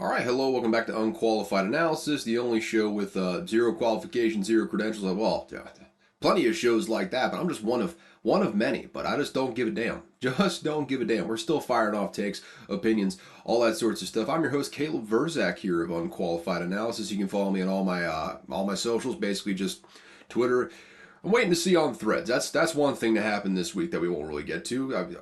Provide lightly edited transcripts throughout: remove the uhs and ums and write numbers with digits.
All right, hello, welcome back to Unqualified Analysis, the only show with zero qualifications, zero credentials. Well, yeah, plenty of shows like that, but I'm just one of many. But I just don't give a damn. Just don't give a damn. We're still firing off takes, opinions, all that sorts of stuff. I'm your host, Caleb Verzak here of Unqualified Analysis. You can follow me on all my socials, basically just Twitter. I'm waiting to see on Threads. That's one thing to happen this week that we won't really get to.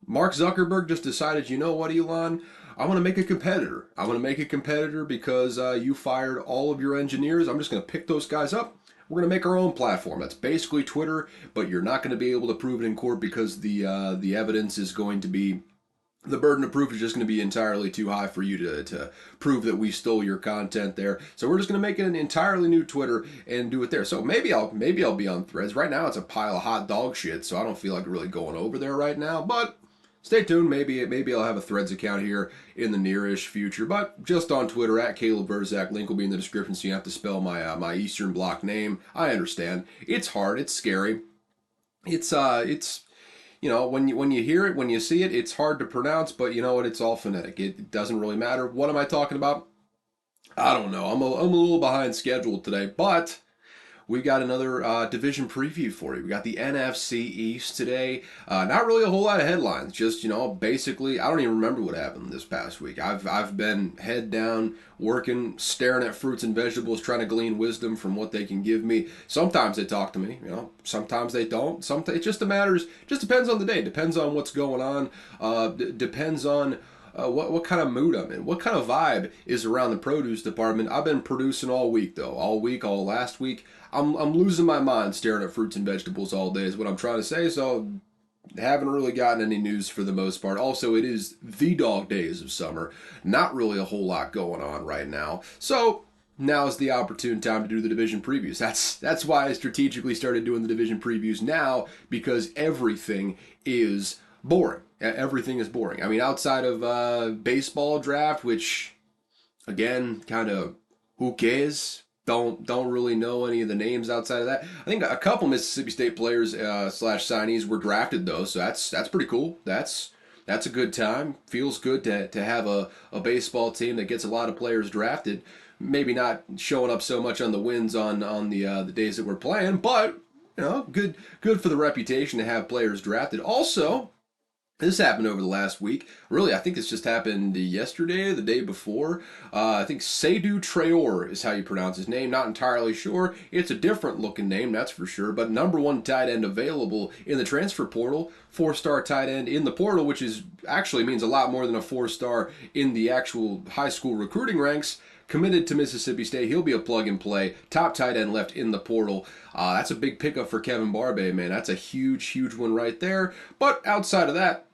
Mark Zuckerberg just decided, you know what, Elon? I want to make a competitor. I want to make a competitor because you fired all of your engineers. I'm just going to pick those guys up. We're going to make our own platform. That's basically Twitter, but you're not going to be able to prove it in court because the evidence is going to be, the burden of proof is just going to be entirely too high for you to prove that we stole your content there. So we're just going to make it an entirely new Twitter and do it there. So maybe I'll be on Threads. Right now it's a pile of hot dog shit, so I don't feel like really going over there right now, but stay tuned. Maybe I'll have a Threads account here in the nearish future, but just on Twitter at Caleb Verzak. Link will be in the description, so you have to spell my Eastern Bloc name. I understand. It's hard. It's scary. It's when you hear it, when you see it, it's hard to pronounce. But you know what? It's all phonetic. It doesn't really matter. What am I talking about? I don't know. I'm a little behind schedule today, but we got another division preview for you. We got the NFC East today. Not really a whole lot of headlines. Just, basically, I don't even remember what happened this past week. I've been head down, working, staring at fruits and vegetables, trying to glean wisdom from what they can give me. Sometimes they talk to me, sometimes they don't. Sometimes it just depends on the day. Depends on what's going on. Depends on what kind of mood I'm in, what kind of vibe is around the produce department. I've been producing all week, though. All last week. I'm losing my mind staring at fruits and vegetables all day is what I'm trying to say, so haven't really gotten any news for the most part. Also, it is the dog days of summer. Not really a whole lot going on right now. So now is the opportune time to do the division previews. That's why I strategically started doing the division previews now, because everything is boring. Everything is boring. I mean, outside of baseball draft, which, again, kind of, who cares? Don't really know any of the names outside of that. I think a couple Mississippi State players / signees were drafted, though, so that's pretty cool. That's a good time. Feels good to have a baseball team that gets a lot of players drafted. Maybe not showing up so much on the wins on the days that we're playing, but good for the reputation to have players drafted. Also, this happened over the last week. Really, I think this just happened yesterday, the day before. I think Seydou Traore is how you pronounce his name. Not entirely sure. It's a different looking name, that's for sure. But number one tight end available in the transfer portal. 4-star tight end in the portal, which is actually means a lot more than a 4-star in the actual high school recruiting ranks. Committed to Mississippi State. He'll be a plug-and-play. Top tight end left in the portal. That's a big pickup for Kevin Barbe, man. That's a huge one right there. But outside of that,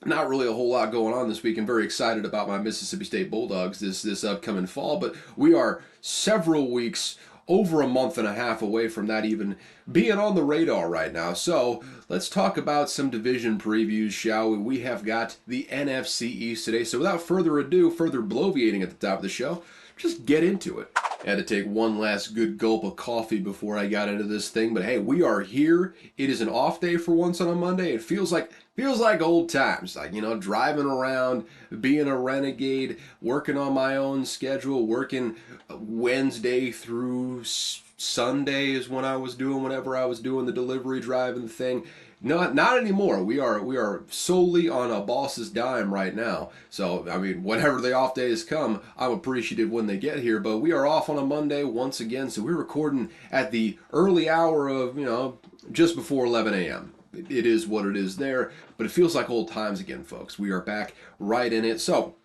not really a whole lot going on this week. I'm very excited about my Mississippi State Bulldogs this upcoming fall, but we are several weeks, over a month and a half away from that even being on the radar right now. So let's talk about some division previews, shall we? We have got the NFC East today. So without further ado, further bloviating at the top of the show, just get into it. I had to take one last good gulp of coffee before I got into this thing, but hey, we are here. It is an off day for once on a Monday. It feels like old times, like, driving around, being a renegade, working on my own schedule, working Wednesday through Sunday is when I was doing whenever I was doing the delivery drive and the thing. Not anymore. We are solely on a boss's dime right now. So, I mean, whenever the off days come, I'm appreciative when they get here. But we are off on a Monday once again. So we're recording at the early hour of, just before 11 a.m. It is what it is there. But it feels like old times again, folks. We are back right in it. So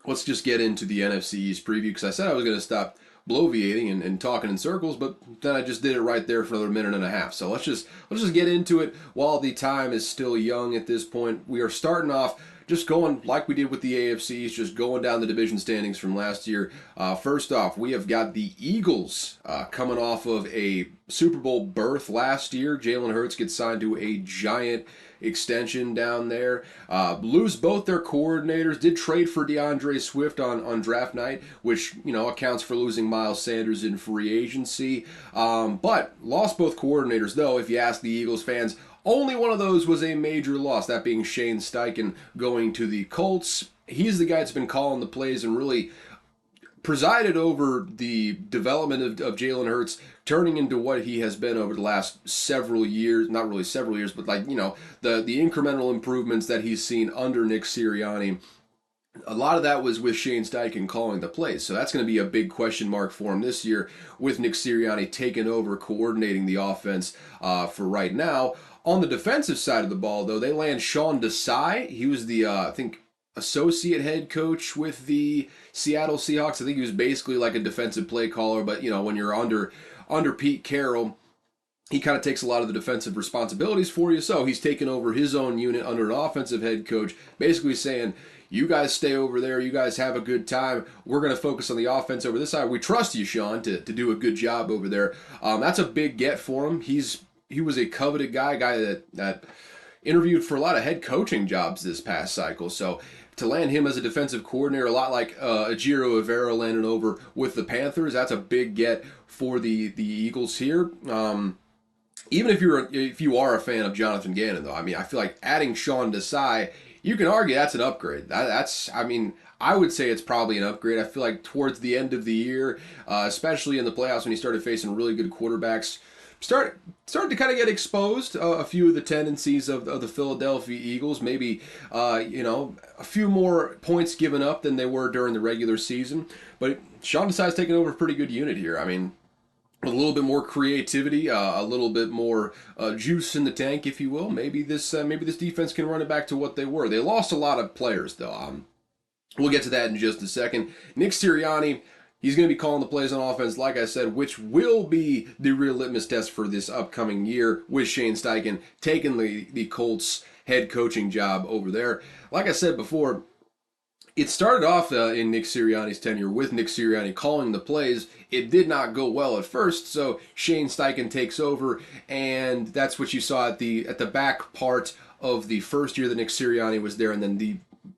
let's just get into the NFC East preview, because I said I was going to stop bloviating and talking in circles, but then I just did it right there for another minute and a half. So let's just get into it while the time is still young at this point. We are starting off just going like we did with the AFCs, just going down the division standings from last year. First off, we have got the Eagles coming off of a Super Bowl berth last year. Jalen Hurts gets signed to a giant extension down there. Lose both their coordinators. Did trade for DeAndre Swift on draft night, which accounts for losing Miles Sanders in free agency. But lost both coordinators, though. If you ask the Eagles fans, only one of those was a major loss, that being Shane Steichen going to the Colts. he's the guy that's been calling the plays and really presided over the development of Jalen Hurts turning into what he has been over the last several years. Not really several years, but like, the incremental improvements that he's seen under Nick Sirianni. A lot of that was with Shane Steichen calling the plays. So that's going to be a big question mark for him this year with Nick Sirianni taking over coordinating the offense for right now. On the defensive side of the ball, though, they land Sean Desai. He was the, I think, associate head coach with the Seattle Seahawks. I think he was basically like a defensive play caller, but, when you're under Pete Carroll, he kind of takes a lot of the defensive responsibilities for you. So he's taken over his own unit under an offensive head coach, basically saying, you guys stay over there. You guys have a good time. We're going to focus on the offense over this side. We trust you, Sean, to do a good job over there. That's a big get for him. He was a coveted guy that interviewed for a lot of head coaching jobs this past cycle. So to land him as a defensive coordinator, a lot like Ejiro Evero landing over with the Panthers, that's a big get for the Eagles here. Even if you are a fan of Jonathan Gannon, though, I mean, I feel like adding Sean Desai, you can argue that's an upgrade. I would say it's probably an upgrade. I feel like towards the end of the year, especially in the playoffs when he started facing really good quarterbacks, started to kind of get exposed. A few of the tendencies of the Philadelphia Eagles, maybe a few more points given up than they were during the regular season. But Sean Desai's taking over a pretty good unit here. I mean, a little bit more creativity, a little bit more juice in the tank, if you will. Maybe this defense can run it back to what they were. They lost a lot of players, though. We'll get to that in just a second. Nick Sirianni, he's going to be calling the plays on offense, like I said, which will be the real litmus test for this upcoming year with Shane Steichen taking the Colts head coaching job over there. Like I said before, it started off in Nick Sirianni's tenure with Nick Sirianni calling the plays. It did not go well at first, so Shane Steichen takes over, and that's what you saw at the back part of the first year that Nick Sirianni was there, and then the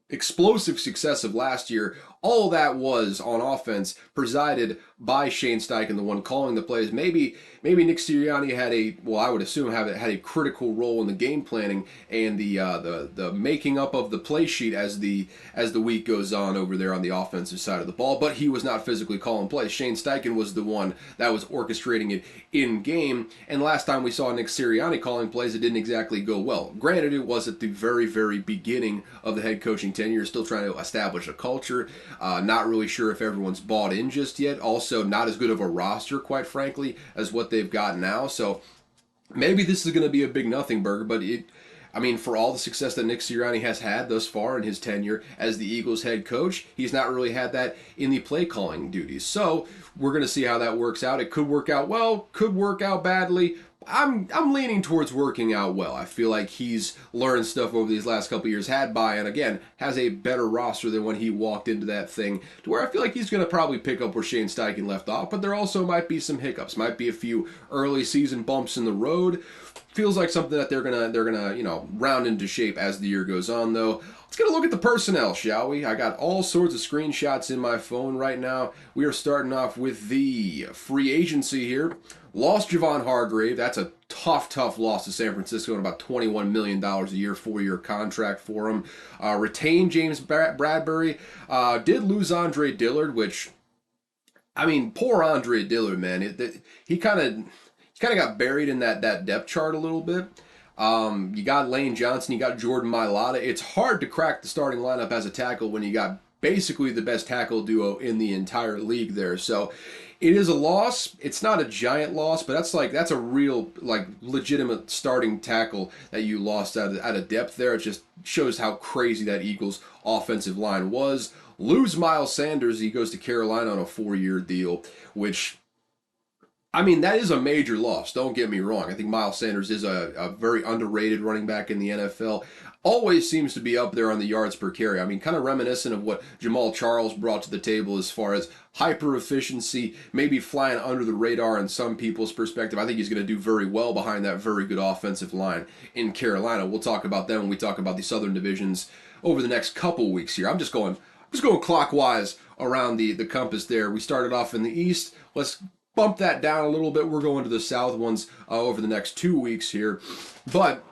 explosive success of last year. All that was on offense presided by Shane Steichen, the one calling the plays. Maybe Nick Sirianni had I would assume had a critical role in the game planning and the making up of the play sheet as the week goes on over there on the offensive side of the ball. But he was not physically calling plays. Shane Steichen was the one that was orchestrating it in game. And last time we saw Nick Sirianni calling plays, it didn't exactly go well. Granted, it was at the very, very beginning of the head coaching tenure, still trying to establish a culture. Not really sure if everyone's bought in just yet. Also, not as good of a roster, quite frankly, as what they've got now. So maybe this is going to be a big nothing burger, but for all the success that Nick Sirianni has had thus far in his tenure as the Eagles head coach, he's not really had that in the play calling duties. So we're going to see how that works out. It could work out well, could work out badly. I'm leaning towards working out well. I feel like he's learned stuff over these last couple of years, had buy-in, again, has a better roster than when he walked into that thing, to where I feel like he's going to probably pick up where Shane Steichen left off, but there also might be some hiccups, might be a few early season bumps in the road. Feels like something that they're gonna round into shape as the year goes on, though. Let's get a look at the personnel, shall we? I got all sorts of screenshots in my phone right now. We are starting off with the free agency here. Lost Javon Hargrave. That's a tough loss to San Francisco, and about $21 million a year, 4-year contract for him. Retained James Bradbury. Did lose Andre Dillard, which, poor Andre Dillard, man. He kind of got buried in that depth chart a little bit. You got Lane Johnson, you got Jordan Mailata. It's hard to crack the starting lineup as a tackle when you got basically the best tackle duo in the entire league there. So it is a loss. It's not a giant loss, but that's a real legitimate starting tackle that you lost out of depth there. It just shows how crazy that Eagles offensive line was. Lose Miles Sanders. He goes to Carolina on a 4-year deal, which, that is a major loss. Don't get me wrong. I think Miles Sanders is a very underrated running back in the NFL. Always seems to be up there on the yards per carry. Kind of reminiscent of what Jamal Charles brought to the table as far as hyper efficiency, maybe flying under the radar in some people's perspective. I think he's going to do very well behind that very good offensive line in Carolina. We'll talk about them when we talk about the Southern divisions over the next couple weeks here. I'm just going clockwise around the compass there. We started off in the East. Let's bump that down a little bit. We're going to the South ones over the next 2 weeks here. But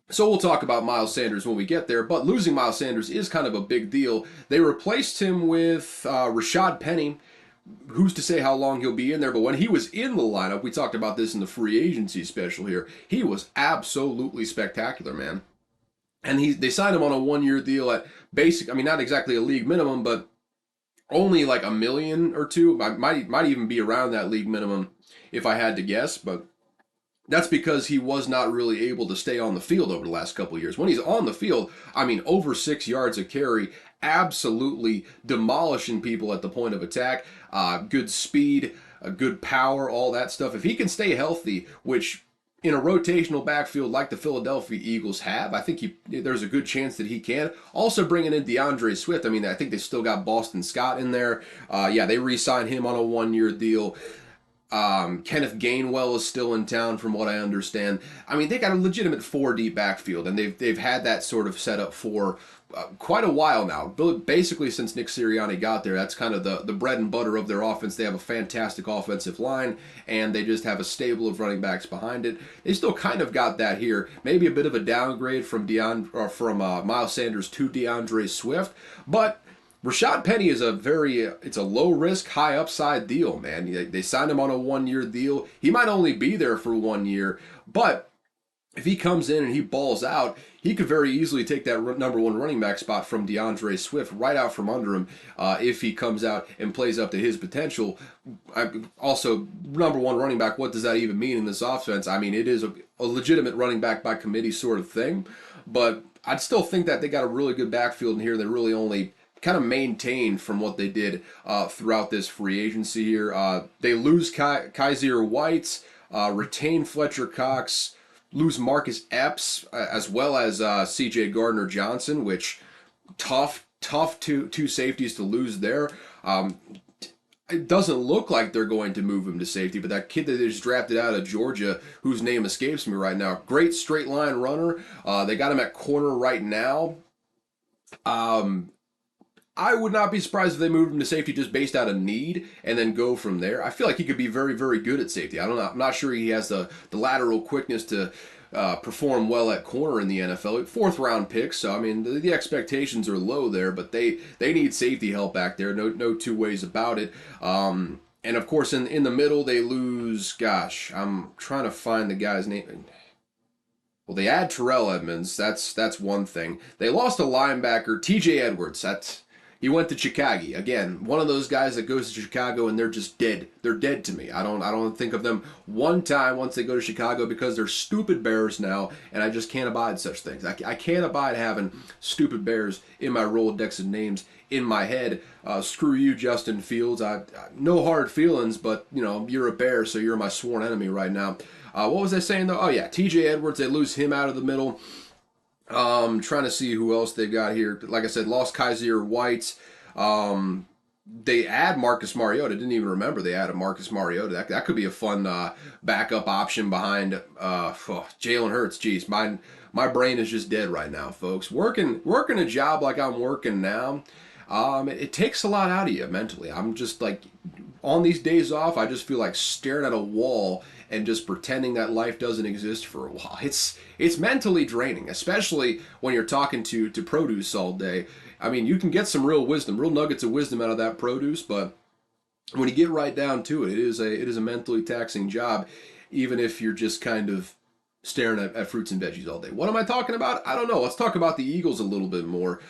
So we'll talk about Miles Sanders when we get there, but losing Miles Sanders is kind of a big deal. They replaced him with Rashad Penny. Who's to say how long he'll be in there, but when he was in the lineup, we talked about this in the free agency special here, he was absolutely spectacular, man. And they signed him on a 1 year deal at basic, I mean, not exactly a league minimum, but only like $1 million or $2 million. Might even be around that league minimum if I had to guess, but that's because he was not really able to stay on the field over the last couple of years. When he's on the field, I mean, over 6 yards a carry, absolutely demolishing people at the point of attack. Good speed, good power, all that stuff. If he can stay healthy, which in a rotational backfield like the Philadelphia Eagles have, I think there's a good chance that he can. Also bringing in DeAndre Swift. I mean, I think they still got Boston Scott in there. Yeah, they re-signed him on a 1 year deal. Kenneth Gainwell is still in town, from what I understand. I mean, they got a legitimate 4 deep backfield, and they've had that sort of set up for quite a while now. Basically, since Nick Sirianni got there, that's kind of the bread and butter of their offense. They have a fantastic offensive line, and they just have a stable of running backs behind it. They still kind of got that here. Maybe a bit of a downgrade from Miles Sanders to DeAndre Swift, but Rashad Penny is it's a low risk, high upside deal, man. They signed him on a 1 year deal. He might only be there for 1 year, but if he comes in and he balls out, he could very easily take that number one running back spot from DeAndre Swift right out from under him if he comes out and plays up to his potential. Also, number one running back, what does that even mean in this offense? I mean, it is a legitimate running back by committee sort of thing, but I'd still think that they got a really good backfield in here. They really only kind of maintained from what they did throughout this free agency here. They lose Kaiser White, retain Fletcher Cox, lose Marcus Epps, as well as C.J. Gardner-Johnson, which tough two safeties to lose there. It doesn't look like they're going to move him to safety, but that kid that they just drafted out of Georgia, whose name escapes me right now, great straight line runner. They got him at corner right now. I would not be surprised if they moved him to safety just based out of need and then go from there. I feel like he could be very, very good at safety. I don't know. I'm not sure he has the lateral quickness to perform well at corner in the NFL. 4th-round pick, so I mean the expectations are low there, but they need safety help back there. No two ways about it. And of course in the middle they lose. Gosh, I'm trying to find the guy's name. Well, they add Terrell Edmonds. That's one thing. They lost a linebacker, T.J. Edwards. He went to Chicago. Again, one of those guys that goes to Chicago and they're just dead. They're dead to me. I don't think of them one time once they go to Chicago because they're stupid Bears now, and I just can't abide such things. I can't abide having stupid Bears in my Rolodex of names in my head. Screw you, Justin Fields. No hard feelings, but you're a Bear, so you're my sworn enemy right now. What was I saying though? Oh yeah, T.J. Edwards. They lose him out of the middle. Trying to see who else they've got here. Like I said, lost Kaiser White. They add Marcus Mariota. Didn't even remember they added Marcus Mariota. That could be a fun backup option behind Jalen Hurts. Jeez, my brain is just dead right now, folks. Working a job like I'm working now, it takes a lot out of you mentally. I'm just like, on these days off, I just feel like staring at a wall and just pretending that life doesn't exist for a while. It's mentally draining, especially when you're talking to produce all day. I mean, you can get some real nuggets of wisdom out of that produce, but when you get right down to it, it is a mentally taxing job, even if you're just kind of staring at fruits and veggies all day. What am I talking about? I don't know. Let's talk about the Eagles a little bit more.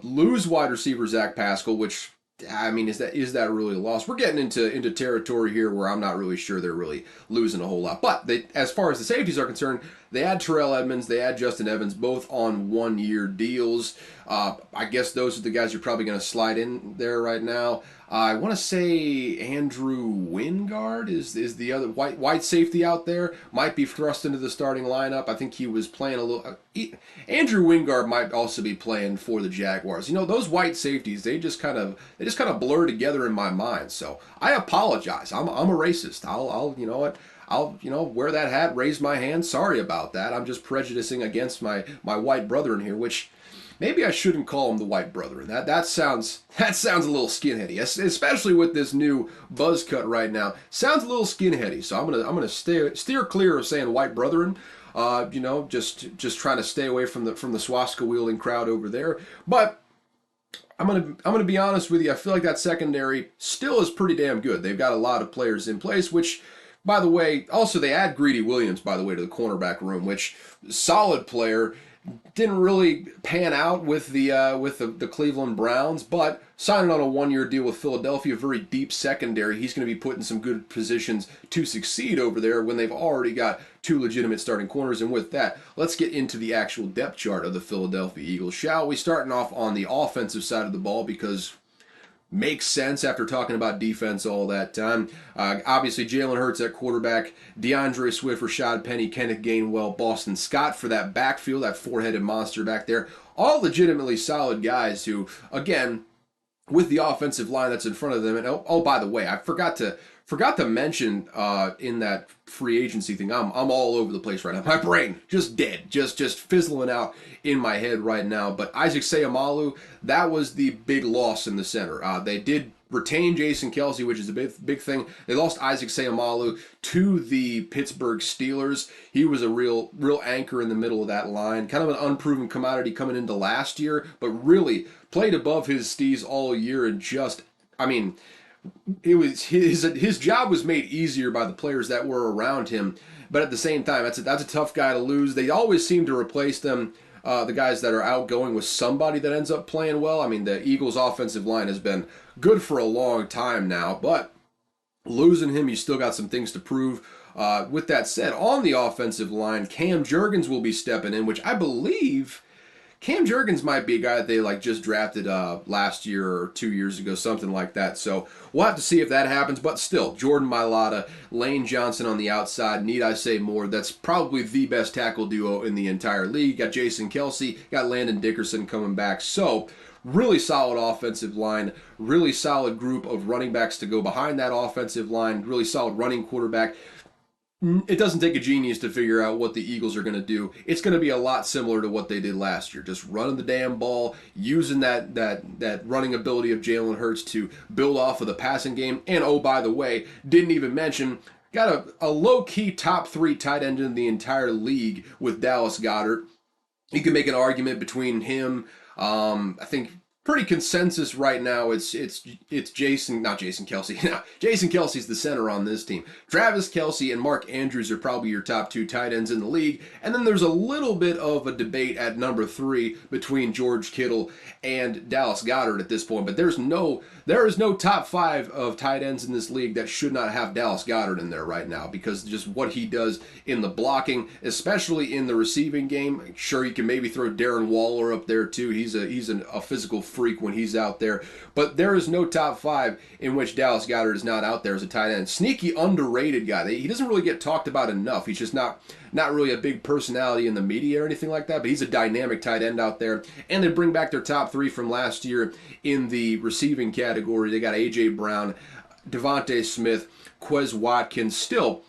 Lose wide receiver Zach Pascal, which, I mean, is that really a loss? We're getting into territory here where I'm not really sure they're really losing a whole lot. But as far as the safeties are concerned, they add Terrell Edmonds, they add Justin Evans, both on 1 year deals. I guess those are the guys you're probably going to slide in there right now. I want to say Andrew Wingard is the other white safety out there. Might be thrust into the starting lineup. I think he was playing a little. Andrew Wingard might also be playing for the Jaguars. Those white safeties, they just kind of blur together in my mind. So I apologize. I'm a racist. I'll you know what. I'll wear that hat, raise my hand. Sorry about that. I'm just prejudicing against my white brother in here, which maybe I shouldn't call him the white brethren. That sounds a little skinheady, especially with this new buzz cut right now. Sounds a little skinheady, so I'm gonna steer clear of saying white brethren. Just trying to stay away from the swastika wielding crowd over there. But I'm gonna be honest with you. I feel like that secondary still is pretty damn good. They've got a lot of players in place, which, by the way, also they add Greedy Williams, by the way, to the cornerback room, which solid player. Didn't really pan out with the Cleveland Browns, but signing on a 1-year deal with Philadelphia, very deep secondary. He's going to be put in some good positions to succeed over there when they've already got 2 legitimate starting corners. And with that, let's get into the actual depth chart of the Philadelphia Eagles, shall we? Starting off on the offensive side of the ball, because makes sense after talking about defense all that time. Obviously, Jalen Hurts at quarterback, DeAndre Swift, Rashad Penny, Kenneth Gainwell, Boston Scott for that backfield, that 4-headed monster back there. All legitimately solid guys who, again, with the offensive line that's in front of them. And oh, by the way, I forgot to mention in that free agency thing, I'm all over the place right now. My brain just dead, just fizzling out in my head right now. But Isaac Seumalo, that was the big loss in the center. They did retain Jason Kelce, which is a big thing. They lost Isaac Seumalo to the Pittsburgh Steelers. He was a real anchor in the middle of that line, kind of an unproven commodity coming into last year, but really played above his steez all year and it was his job was made easier by the players that were around him, but at the same time, that's a tough guy to lose. They always seem to replace them, the guys that are outgoing, with somebody that ends up playing well. I mean, the Eagles' offensive line has been good for a long time now, but losing him, you still got some things to prove. With that said, on the offensive line, Cam Jurgens will be stepping in, which I believe Cam Jurgens might be a guy that they just drafted last year or 2 years ago, something like that. So we'll have to see if that happens. But still, Jordan Mailata, Lane Johnson on the outside. Need I say more? That's probably the best tackle duo in the entire league. Got Jason Kelce, got Landon Dickerson coming back. So really solid offensive line, really solid group of running backs to go behind that offensive line, really solid running quarterback. It doesn't take a genius to figure out what the Eagles are going to do. It's going to be a lot similar to what they did last year. Just running the damn ball, using that running ability of Jalen Hurts to build off of the passing game. And oh, by the way, didn't even mention, got a low-key top 3 tight end in the entire league with Dallas Goedert. You can make an argument between him, I think pretty consensus right now. It's not Jason Kelce. Jason Kelce's the center on this team. Travis Kelce and Mark Andrews are probably your top 2 tight ends in the league. And then there's a little bit of a debate at number 3 between George Kittle and Dallas Goedert at this point. But there is no top 5 of tight ends in this league that should not have Dallas Goedert in there right now, because just what he does in the blocking, especially in the receiving game. Sure, you can maybe throw Darren Waller up there too. He's a physical freak when he's out there. But there is no top 5 in which Dallas Goedert is not out there as a tight end. Sneaky underrated guy. He doesn't really get talked about enough. He's just not really a big personality in the media or anything like that, but he's a dynamic tight end out there. And they bring back their top 3 from last year in the receiving category. They got A.J. Brown, Devontae Smith, Quez Watkins. Still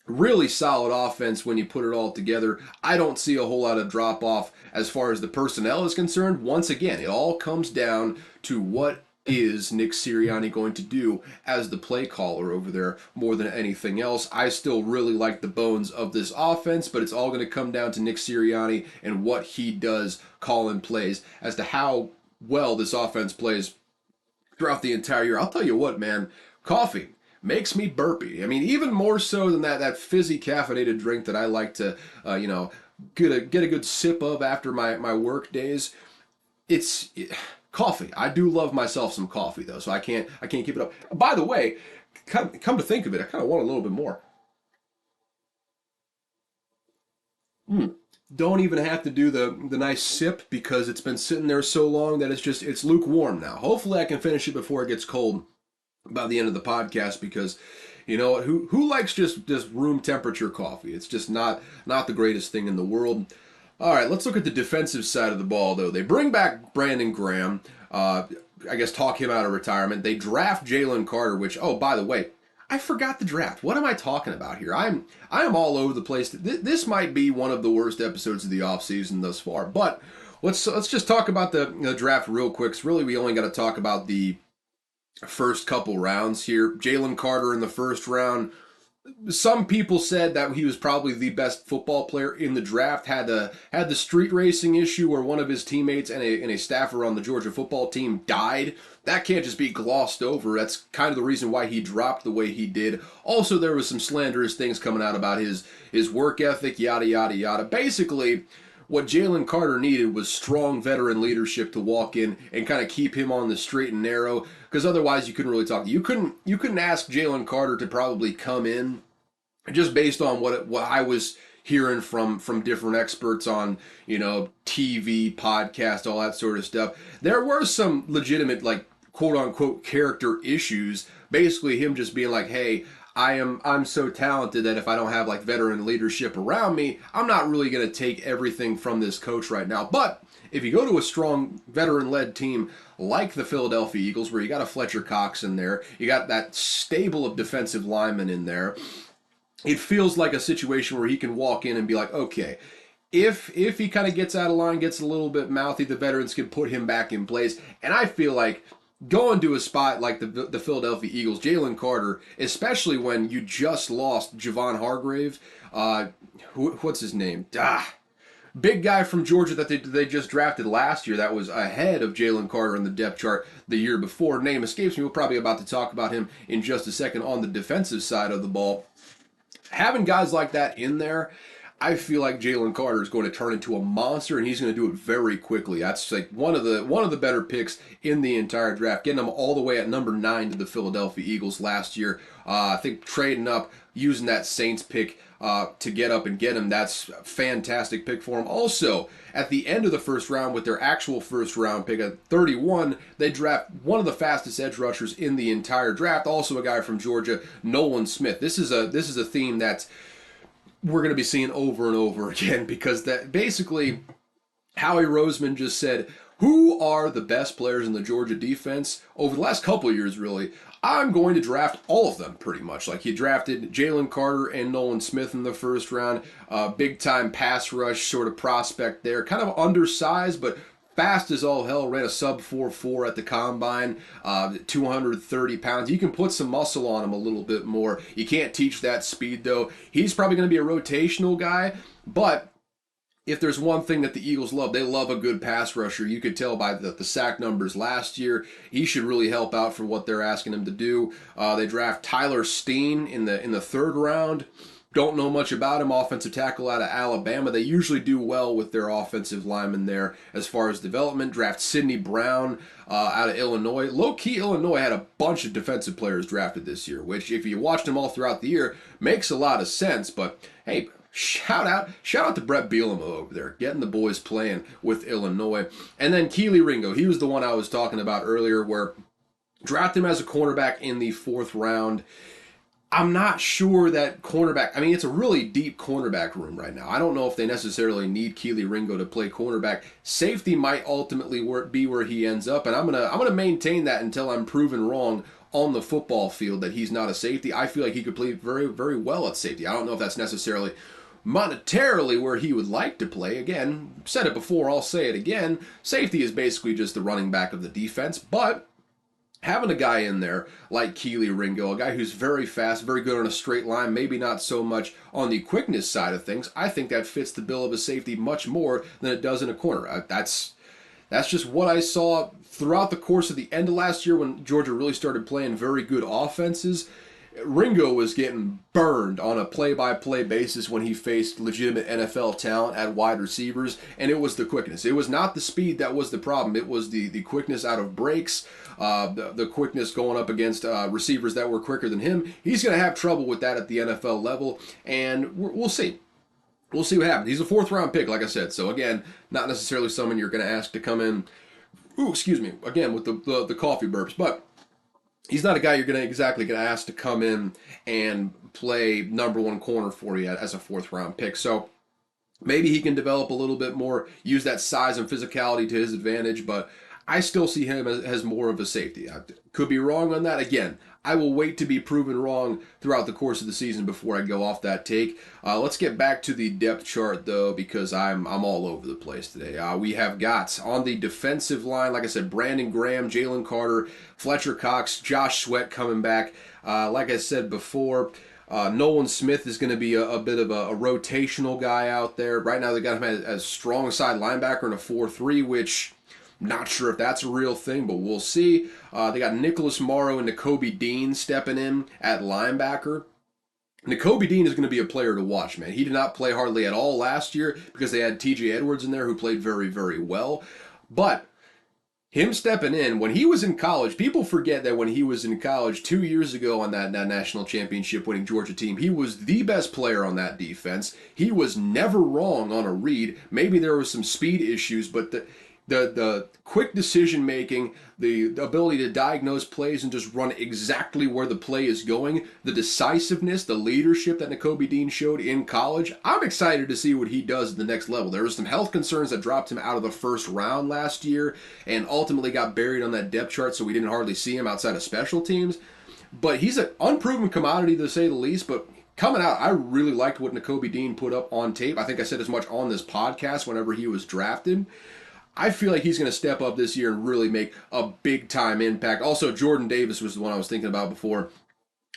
really solid offense when you put it all together. I don't see a whole lot of drop off as far as the personnel is concerned. Once again, it all comes down to what is Nick Sirianni going to do as the play caller over there more than anything else. I still really like the bones of this offense, but it's all going to come down to Nick Sirianni and what he does calling plays as to how well this offense plays throughout the entire year. I'll tell you what, man, coffee makes me burpy. I mean, even more so than that fizzy caffeinated drink that I like to, get a good sip of after my work days. It's coffee. I do love myself some coffee though, so I can't keep it up. By the way, come to think of it, I kind of want a little bit more. Don't even have to do the nice sip because it's been sitting there so long that it's lukewarm now. Hopefully I can finish it before it gets cold by the end of the podcast, because you know what, who likes just room temperature coffee? It's just not the greatest thing in the world. All right, let's look at the defensive side of the ball, though. They bring back Brandon Graham, I guess talk him out of retirement. They draft Jalen Carter, which, oh, by the way, I forgot the draft. What am I talking about here? I am all over the place. This might be one of the worst episodes of the offseason thus far, but let's just talk about the draft real quick. 'Cause really, we only got to talk about the first couple rounds here. Jalen Carter in the first round, Some people said that he was probably the best football player in the draft. Had the street racing issue where one of his teammates and a staffer on the Georgia football team died. That can't just be glossed over. That's kind of the reason why he dropped the way he did. Also, there was some slanderous things coming out about his work ethic, yada yada yada. Basically, what Jalen Carter needed was strong veteran leadership to walk in and kind of keep him on the straight and narrow, because otherwise you couldn't really talk. You couldn't ask Jalen Carter to probably come in, just based on what I was hearing from different experts on, TV, podcast, all that sort of stuff. There were some legitimate, like, quote unquote character issues. Basically him just being like, hey, I'm so talented that if I don't have like veteran leadership around me, I'm not really going to take everything from this coach right now. But if you go to a strong veteran-led team like the Philadelphia Eagles, where you got a Fletcher Cox in there, you got that stable of defensive linemen in there, it feels like a situation where he can walk in and be like, okay, if he kind of gets out of line, gets a little bit mouthy, the veterans can put him back in place. And I feel like going to a spot like the Philadelphia Eagles, Jalen Carter, especially when you just lost Javon Hargrave, what's his name? Big guy from Georgia that they just drafted last year that was ahead of Jalen Carter in the depth chart the year before. Name escapes me. We're probably about to talk about him in just a second on the defensive side of the ball. Having guys like that in there, I feel like Jalen Carter is going to turn into a monster, and he's going to do it very quickly. That's like one of the better picks in the entire draft. Getting him all the way at number 9 to the Philadelphia Eagles last year. I think trading up, using that Saints pick to get up and get him, that's a fantastic pick for him. Also, at the end of the first round, with their actual first round pick at 31, they draft one of the fastest edge rushers in the entire draft. Also, a guy from Georgia, Nolan Smith. This is a theme that's we're going to be seeing over and over again, because that basically Howie Roseman just said, who are the best players in the Georgia defense over the last couple of years, really? I'm going to draft all of them, pretty much. Like, he drafted Jalen Carter and Nolan Smith in the first round. Big-time pass rush sort of prospect there. Kind of undersized, but fast as all hell. Ran a sub 4.4 at the combine, 230 pounds. You can put some muscle on him a little bit more. You can't teach that speed, though. He's probably going to be a rotational guy, but if there's one thing that the Eagles love, they love a good pass rusher. You could tell by the sack numbers last year. He should really help out for what they're asking him to do. They draft Tyler Steen in the third round. Don't know much about him. Offensive tackle out of Alabama. They usually do well with their offensive linemen there as far as development. Draft Sidney Brown out of Illinois. Low-key, Illinois had a bunch of defensive players drafted this year, which, if you watched them all throughout the year, makes a lot of sense. But, hey, shout out to Brett Bielema over there, getting the boys playing with Illinois. And then Keely Ringo, he was the one I was talking about earlier, where drafted him as a cornerback in the 4th round. I'm not sure that cornerback, I mean, it's a really deep cornerback room right now. I don't know if they necessarily need Keely Ringo to play cornerback. Safety might ultimately be where he ends up, and I'm gonna maintain that until I'm proven wrong on the football field that he's not a safety. I feel like he could play very, very well at safety. I don't know if that's necessarily monetarily where he would like to play. Again, said it before, I'll say it again. Safety is basically just the running back of the defense, but having a guy in there like Keely Ringo, a guy who's very fast, very good on a straight line, maybe not so much on the quickness side of things, I think that fits the bill of a safety much more than it does in a corner. That's just what I saw throughout the course of the end of last year when Georgia really started playing very good offenses. Ringo was getting burned on a play-by-play basis when he faced legitimate NFL talent at wide receivers, and it was the quickness. It was not the speed that was the problem. It was the quickness out of breaks, the quickness going up against receivers that were quicker than him. He's going to have trouble with that at the NFL level, and we'll see. We'll see what happens. He's a 4th-round pick, like I said, so again, not necessarily someone you're going to ask to come in, again, with the coffee burps, but he's not a guy you're exactly going to ask to come in and play number 1 corner for you as a 4th-round pick. So maybe he can develop a little bit more, use that size and physicality to his advantage, but I still see him as more of a safety. I could be wrong on that. Again, I will wait to be proven wrong throughout the course of the season before I go off that take. Let's get back to the depth chart, though, because I'm all over the place today. We have got on the defensive line, like I said, Brandon Graham, Jalen Carter, Fletcher Cox, Josh Sweat coming back. Like I said before, Nolan Smith is going to be a bit of a rotational guy out there. Right now they got him as strong side linebacker in a 4-3, which not sure if that's a real thing, but we'll see. They got Nicholas Morrow and Nakobe Dean stepping in at linebacker. Nakobe Dean is going to be a player to watch, man. He did not play hardly at all last year because they had TJ Edwards in there who played very, very well. But him stepping in, when he was in college, people forget that when he was in college 2 years ago on that national championship winning Georgia team, he was the best player on that defense. He was never wrong on a read. Maybe there was some speed issues, but the quick decision making, the ability to diagnose plays and just run exactly where the play is going, the decisiveness, the leadership that Nakobe Dean showed in college, I'm excited to see what he does at the next level. There were some health concerns that dropped him out of the first round last year and ultimately got buried on that depth chart, so we didn't hardly see him outside of special teams. But he's an unproven commodity to say the least, but coming out, I really liked what Nakobe Dean put up on tape. I think I said as much on this podcast whenever he was drafted. I feel like he's going to step up this year and really make a big-time impact. Also, Jordan Davis was the one I was thinking about before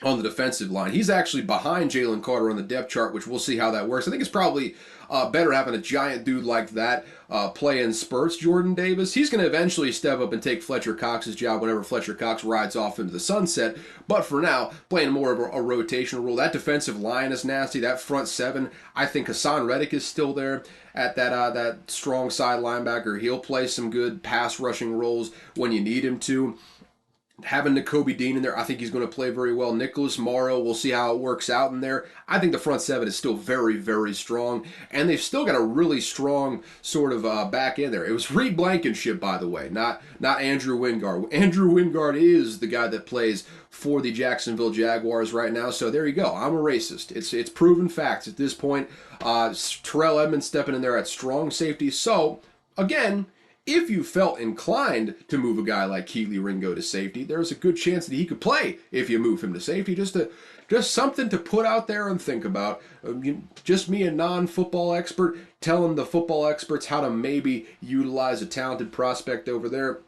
on the defensive line. He's actually behind Jalen Carter on the depth chart, which we'll see how that works. I think it's probably better having a giant dude like that play in spurts, Jordan Davis. He's going to eventually step up and take Fletcher Cox's job whenever Fletcher Cox rides off into the sunset. But for now, playing more of a rotational role. That defensive line is nasty. That front seven, I think Hassan Reddick is still there at that strong side linebacker. He'll play some good pass rushing roles when you need him to. Having Nakobe Dean in there, I think he's going to play very well. Nicholas Morrow, we'll see how it works out in there. I think the front seven is still very, very strong, and they've still got a really strong sort of back end there. It was Reed Blankenship, by the way, not Andrew Wingard. Andrew Wingard is the guy that plays for the Jacksonville Jaguars right now, so there you go. I'm a racist. It's proven facts at this point. Terrell Edmonds stepping in there at strong safety. So, again, if you felt inclined to move a guy like Keely Ringo to safety, there's a good chance that he could play if you move him to safety. Just something to put out there and think about. Just me, a non-football expert, telling the football experts how to maybe utilize a talented prospect over there.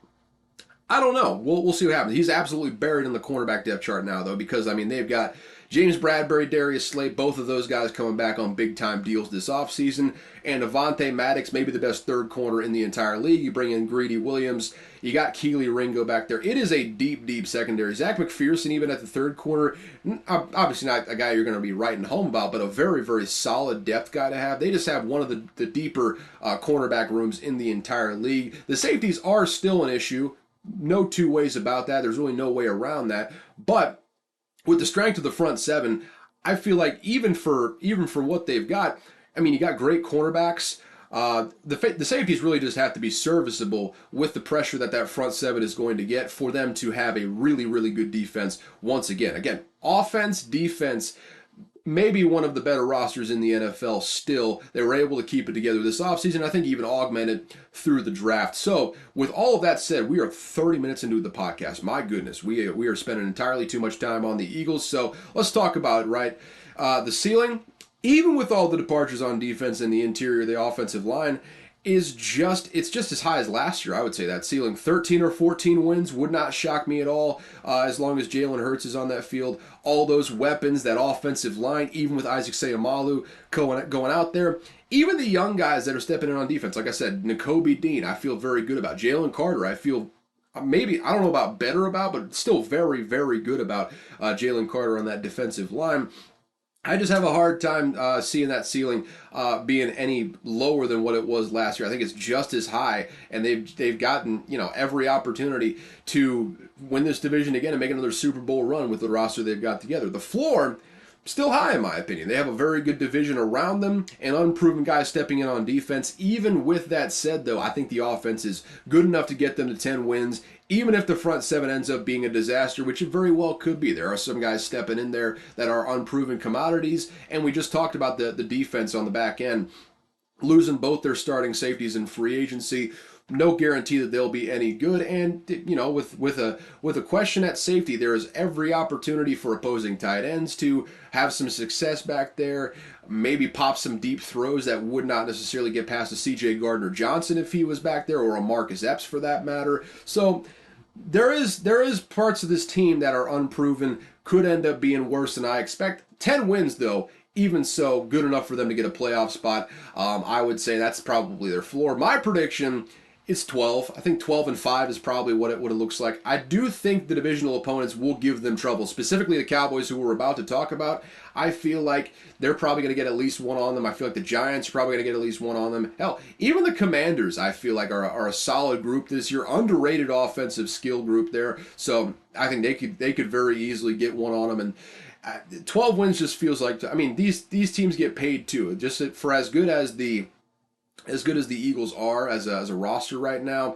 I don't know. We'll see what happens. He's absolutely buried in the cornerback depth chart now, though, because, they've got James Bradbury, Darius Slay, both of those guys coming back on big-time deals this offseason. And Avonte Maddox, maybe the best third corner in the entire league. You bring in Greedy Williams. You got Keely Ringo back there. It is a deep, deep secondary. Zach McPherson, even at the third corner, obviously not a guy you're going to be writing home about, but a very, very solid depth guy to have. They just have one of the deeper cornerback rooms in the entire league. The safeties are still an issue. No two ways about that. There's really no way around that. But with the strength of the front seven, I feel like even for what they've got, you got great cornerbacks. The safeties really just have to be serviceable with the pressure that front seven is going to get for them to have a really, really good defense once again. Again, offense, defense, maybe one of the better rosters in the NFL still. They were able to keep it together this offseason. I think even augmented through the draft. So with all of that said, we are 30 minutes into the podcast. My goodness, we are spending entirely too much time on the Eagles. So let's talk about it, right? The ceiling, even with all the departures on defense and the interior of the offensive line, it's just as high as last year, I would say. That ceiling, 13 or 14 wins, would not shock me at all as long as Jalen Hurts is on that field. All those weapons, that offensive line, even with Isaac Seumalo going out there. Even the young guys that are stepping in on defense, like I said, Nakobe Dean, I feel very good about. Jalen Carter, I feel maybe, I don't know about better about, but still very, very good about Jalen Carter on that defensive line. I just have a hard time seeing that ceiling being any lower than what it was last year. I think it's just as high, and they've gotten every opportunity to win this division again and make another Super Bowl run with the roster they've got together. The floor, still high in my opinion. They have a very good division around them and unproven guys stepping in on defense. Even with that said, though, I think the offense is good enough to get them to 10 wins. Even if the front seven ends up being a disaster, which it very well could be. There are some guys stepping in there that are unproven commodities, and we just talked about the defense on the back end. Losing both their starting safeties in free agency, no guarantee that they'll be any good. And with a question at safety, there is every opportunity for opposing tight ends to have some success back there. Maybe pop some deep throws that would not necessarily get past a C.J. Gardner-Johnson if he was back there, or a Marcus Epps for that matter. So there is parts of this team that are unproven, could end up being worse than I expect. 10 wins though, even so, good enough for them to get a playoff spot. I would say that's probably their floor. My prediction is 12. I think 12-5 is probably what it looks like. I do think the divisional opponents will give them trouble, specifically the Cowboys, who we're about to talk about. I feel like they're probably going to get at least one on them. I feel like the Giants are probably going to get at least one on them. Hell, even the Commanders, I feel like, are a solid group this year. Underrated offensive skill group there. So I think they could very easily get one on them. And 12 wins just feels like, I mean, these teams get paid too. Just for as good as the Eagles are as a roster right now,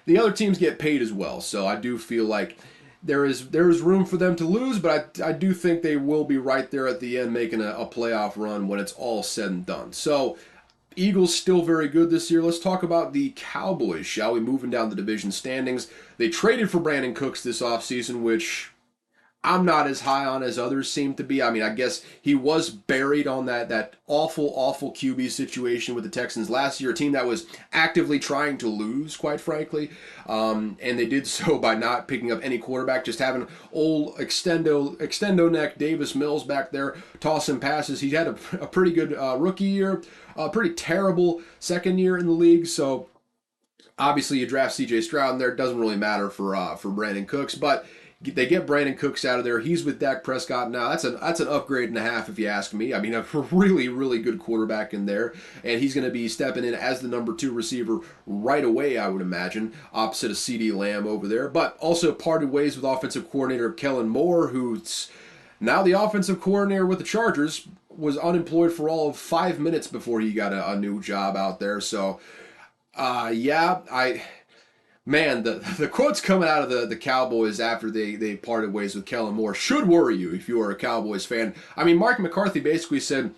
the other teams get paid as well. So I do feel like there is room for them to lose, but I do think they will be right there at the end making a playoff run when it's all said and done. So Eagles still very good this year. Let's talk about the Cowboys, shall we? Moving down the division standings. They traded for Brandon Cooks this offseason, which I'm not as high on as others seem to be. I mean, I guess he was buried on that awful, awful QB situation with the Texans last year, a team that was actively trying to lose, quite frankly. And they did so by not picking up any quarterback, just having old extendo neck Davis Mills back there tossing passes. He had a pretty good rookie year, a pretty terrible second year in the league. So obviously you draft C.J. Stroud in there. It doesn't really matter for Brandon Cooks, but they get Brandon Cooks out of there. He's with Dak Prescott now. That's an upgrade and a half, if you ask me. I mean, a really, really good quarterback in there. And he's going to be stepping in as the number 2 receiver right away, I would imagine, opposite of CeeDee Lamb over there. But also parted ways with offensive coordinator Kellen Moore, who's now the offensive coordinator with the Chargers, was unemployed for all of 5 minutes before he got a new job out there. So, Man, the quotes coming out of the Cowboys after they parted ways with Kellen Moore should worry you if you are a Cowboys fan. I mean, Mike McCarthy basically said,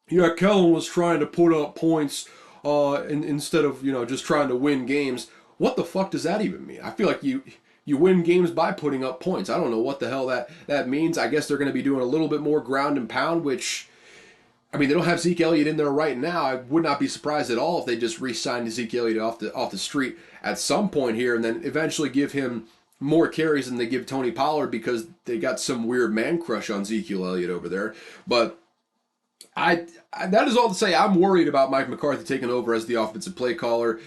yeah, Kellen was trying to put up points instead of, just trying to win games. What the fuck does that even mean? I feel like you win games by putting up points. I don't know what the hell that means. I guess they're going to be doing a little bit more ground and pound, which, I mean, they don't have Zeke Elliott in there right now. I would not be surprised at all if they just re-signed Zeke Elliott off the street at some point here, and then eventually give him more carries than they give Tony Pollard because they got some weird man crush on Ezekiel Elliott over there. But that is all to say, I'm worried about Mike McCarthy taking over as the offensive play caller.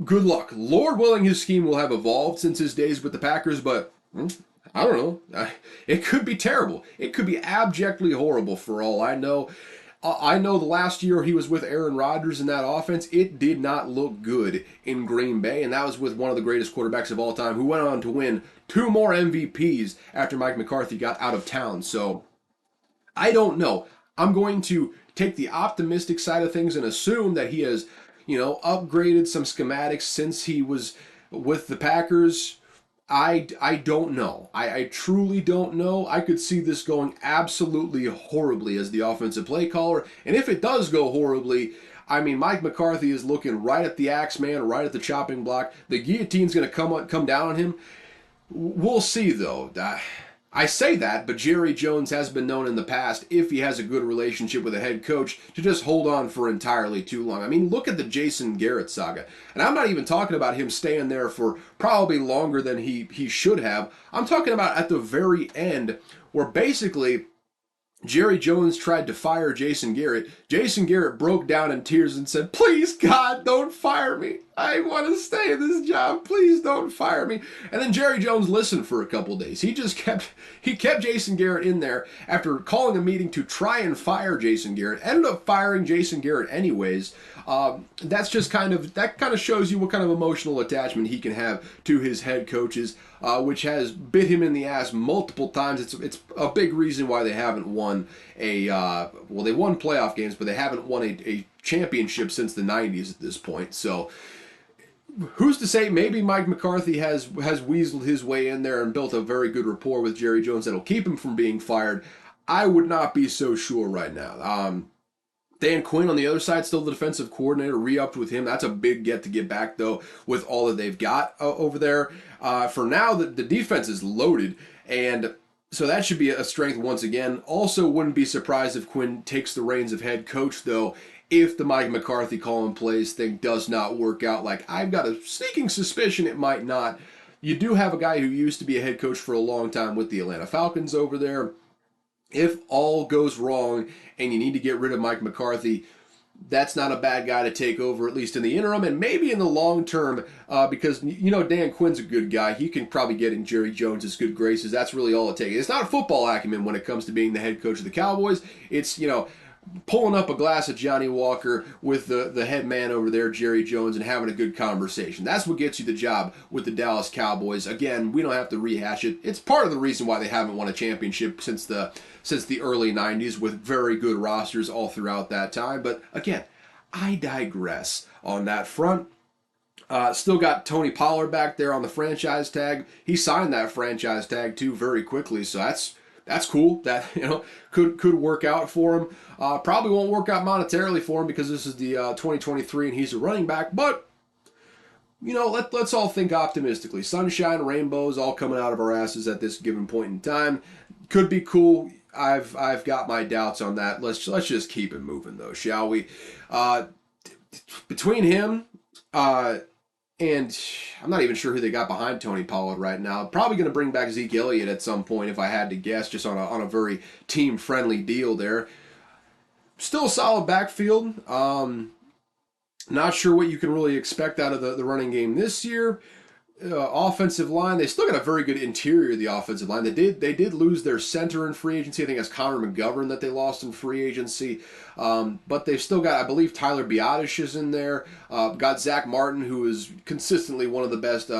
Good luck. Lord willing, his scheme will have evolved since his days with the Packers, but I don't know. It could be terrible. It could be abjectly horrible for all I know. I know the last year he was with Aaron Rodgers in that offense, it did not look good in Green Bay, and that was with one of the greatest quarterbacks of all time who went on to win 2 more MVPs after Mike McCarthy got out of town. So, I don't know. I'm going to take the optimistic side of things and assume that he has, upgraded some schematics since he was with the Packers. I don't know. I truly don't know. I could see this going absolutely horribly as the offensive play caller. And if it does go horribly, I mean, Mike McCarthy is looking right at the axe man, right at the chopping block. The guillotine's going to come down on him. We'll see, though. I say that, but Jerry Jones has been known in the past, if he has a good relationship with a head coach, to just hold on for entirely too long. I mean, look at the Jason Garrett saga. And I'm not even talking about him staying there for probably longer than he should have. I'm talking about at the very end, where basically Jerry Jones tried to fire Jason Garrett. Jason Garrett broke down in tears and said, "Please, God, don't fire me. I want to stay in this job. Please don't fire me." And then Jerry Jones listened for a couple days. He kept Jason Garrett in there after calling a meeting to try and fire Jason Garrett. Ended up firing Jason Garrett anyways. That kind of shows you what kind of emotional attachment he can have to his head coaches, which has bit him in the ass multiple times. It's a big reason why they haven't won they won playoff games, but they haven't won a championship since the 90s at this point. So who's to say maybe Mike McCarthy has weaseled his way in there and built a very good rapport with Jerry Jones that'll keep him from being fired. I would not be so sure right now. Dan Quinn on the other side, still the defensive coordinator, re-upped with him. That's a big get to get back, though, with all that they've got over there. For now, the defense is loaded, and so that should be a strength once again. Also, wouldn't be surprised if Quinn takes the reins of head coach, though, if the Mike McCarthy call and plays thing does not work out. Like, I've got a sneaking suspicion it might not. you do have a guy who used to be a head coach for a long time with the Atlanta Falcons over there. If all goes wrong and you need to get rid of Mike McCarthy, that's not a bad guy to take over, at least in the interim and maybe in the long term, because, you know, Dan Quinn's a good guy. He can probably get in Jerry Jones' good graces. That's really all it takes. It's not a football acumen when it comes to being the head coach of the Cowboys. It's, you know, pulling up a glass of Johnny Walker with the head man over there, Jerry Jones, and having a good conversation. That's what gets you the job with the Dallas Cowboys. Again, we don't have to rehash it. It's part of the reason why they haven't won a championship since the early 90s, with very good rosters all throughout that time. But again, I digress on that front. Still got Tony Pollard back there on the franchise tag. He signed that franchise tag too very quickly, so that's cool. That, you know, could work out for him. Probably won't work out monetarily for him because this is the 2023 and he's a running back. But, you know, let's all think optimistically. Sunshine, rainbows, all coming out of our asses at this given point in time. Could be cool. I've got my doubts on that. Let's just keep it moving though, shall we? Between him and I'm not even sure who they got behind Tony Pollard right now. Probably going to bring back Zeke Elliott at some point if I had to guess, just on a very team-friendly deal there. Still a solid backfield. Not sure what you can really expect out of the running game this year. Offensive line, they still got a very good interior of the offensive line. They did lose their center in free agency. I think that's Connor McGovern that they lost in free agency. But they've still got, I believe, Tyler Biadasz is in there. Got Zach Martin, who is consistently one of the best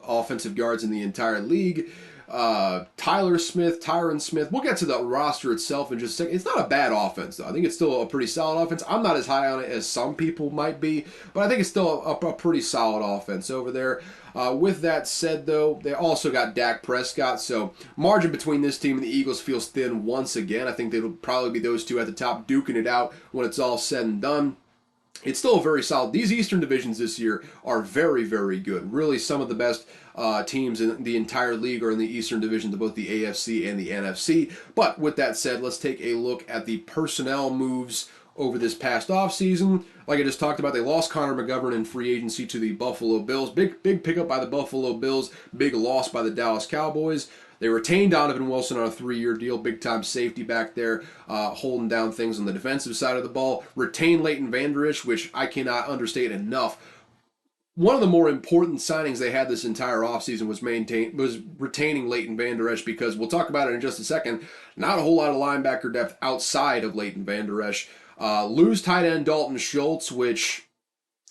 offensive guards in the entire league. Tyron Smith. We'll get to the roster itself in just a second. It's not a bad offense, though. I think it's still a pretty solid offense. I'm not as high on it as some people might be, but I think it's still a pretty solid offense over there. With that said, though, they also got Dak Prescott, so margin between this team and the Eagles feels thin once again. I think it'll probably be those two at the top duking it out when it's all said and done. It's still very solid. These Eastern divisions this year are very, very good. Really, some of the best teams in the entire league are in the Eastern division, both the AFC and the NFC. But with that said, let's take a look at the personnel moves over this past offseason. Like I just talked about, they lost Connor McGovern in free agency to the Buffalo Bills. Big pickup by the Buffalo Bills. Big loss by the Dallas Cowboys. They retained Donovan Wilson on a 3-year deal, big-time safety back there, holding down things on the defensive side of the ball. Retained Leighton Vander Esch, which I cannot understate enough. One of the more important signings they had this entire offseason was retaining Leighton Vander Esch, because we'll talk about it in just a second. Not a whole lot of linebacker depth outside of Leighton Vander Esch. Lose tight end Dalton Schultz, which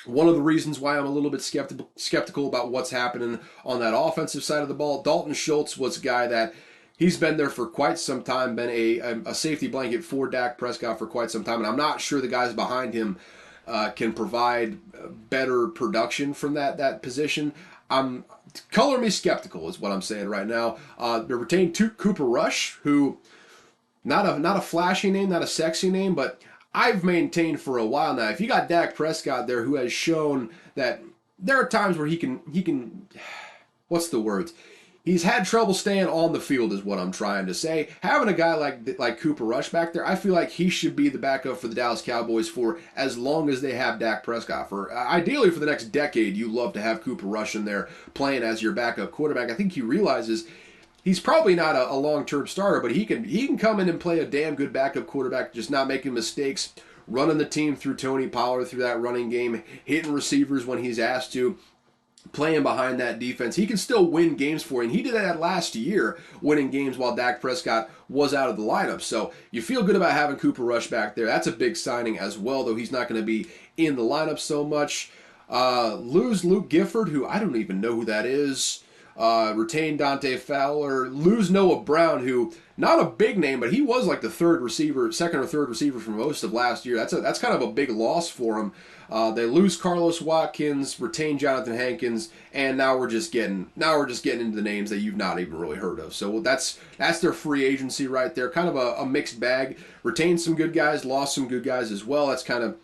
one of the reasons why I'm a little bit skeptical about what's happening on that offensive side of the ball. Dalton Schultz was a guy that he's been there for quite some time, been a safety blanket for Dak Prescott for quite some time, and I'm not sure the guys behind him can provide better production from that position. Color me skeptical is what I'm saying right now. They retained Cooper Rush, who not a flashy name, not a sexy name, but I've maintained for a while now, if you got Dak Prescott there, who has shown that there are times where he can what's the words? He's had trouble staying on the field is what I'm trying to say. Having a guy like Cooper Rush back there, I feel like he should be the backup for the Dallas Cowboys for as long as they have Dak Prescott. For ideally for the next decade, you love to have Cooper Rush in there playing as your backup quarterback. I think he realizes he's probably not a long-term starter, but he can come in and play a damn good backup quarterback, just not making mistakes, running the team through Tony Pollard, through that running game, hitting receivers when he's asked to, playing behind that defense. He can still win games for you, and he did that last year, winning games while Dak Prescott was out of the lineup. So you feel good about having Cooper Rush back there. That's a big signing as well, though he's not going to be in the lineup so much. Lose Luke Gifford, who I don't even know who that is. Retain Dante Fowler, lose Noah Brown, who not a big name, but he was like the second or third receiver for most of last year. That's kind of a big loss for him. They lose Carlos Watkins, retain Jonathan Hankins, and now we're just getting into the names that you've not even really heard of. So that's their free agency right there. Kind of a mixed bag. Retained some good guys, lost some good guys as well. That's kind of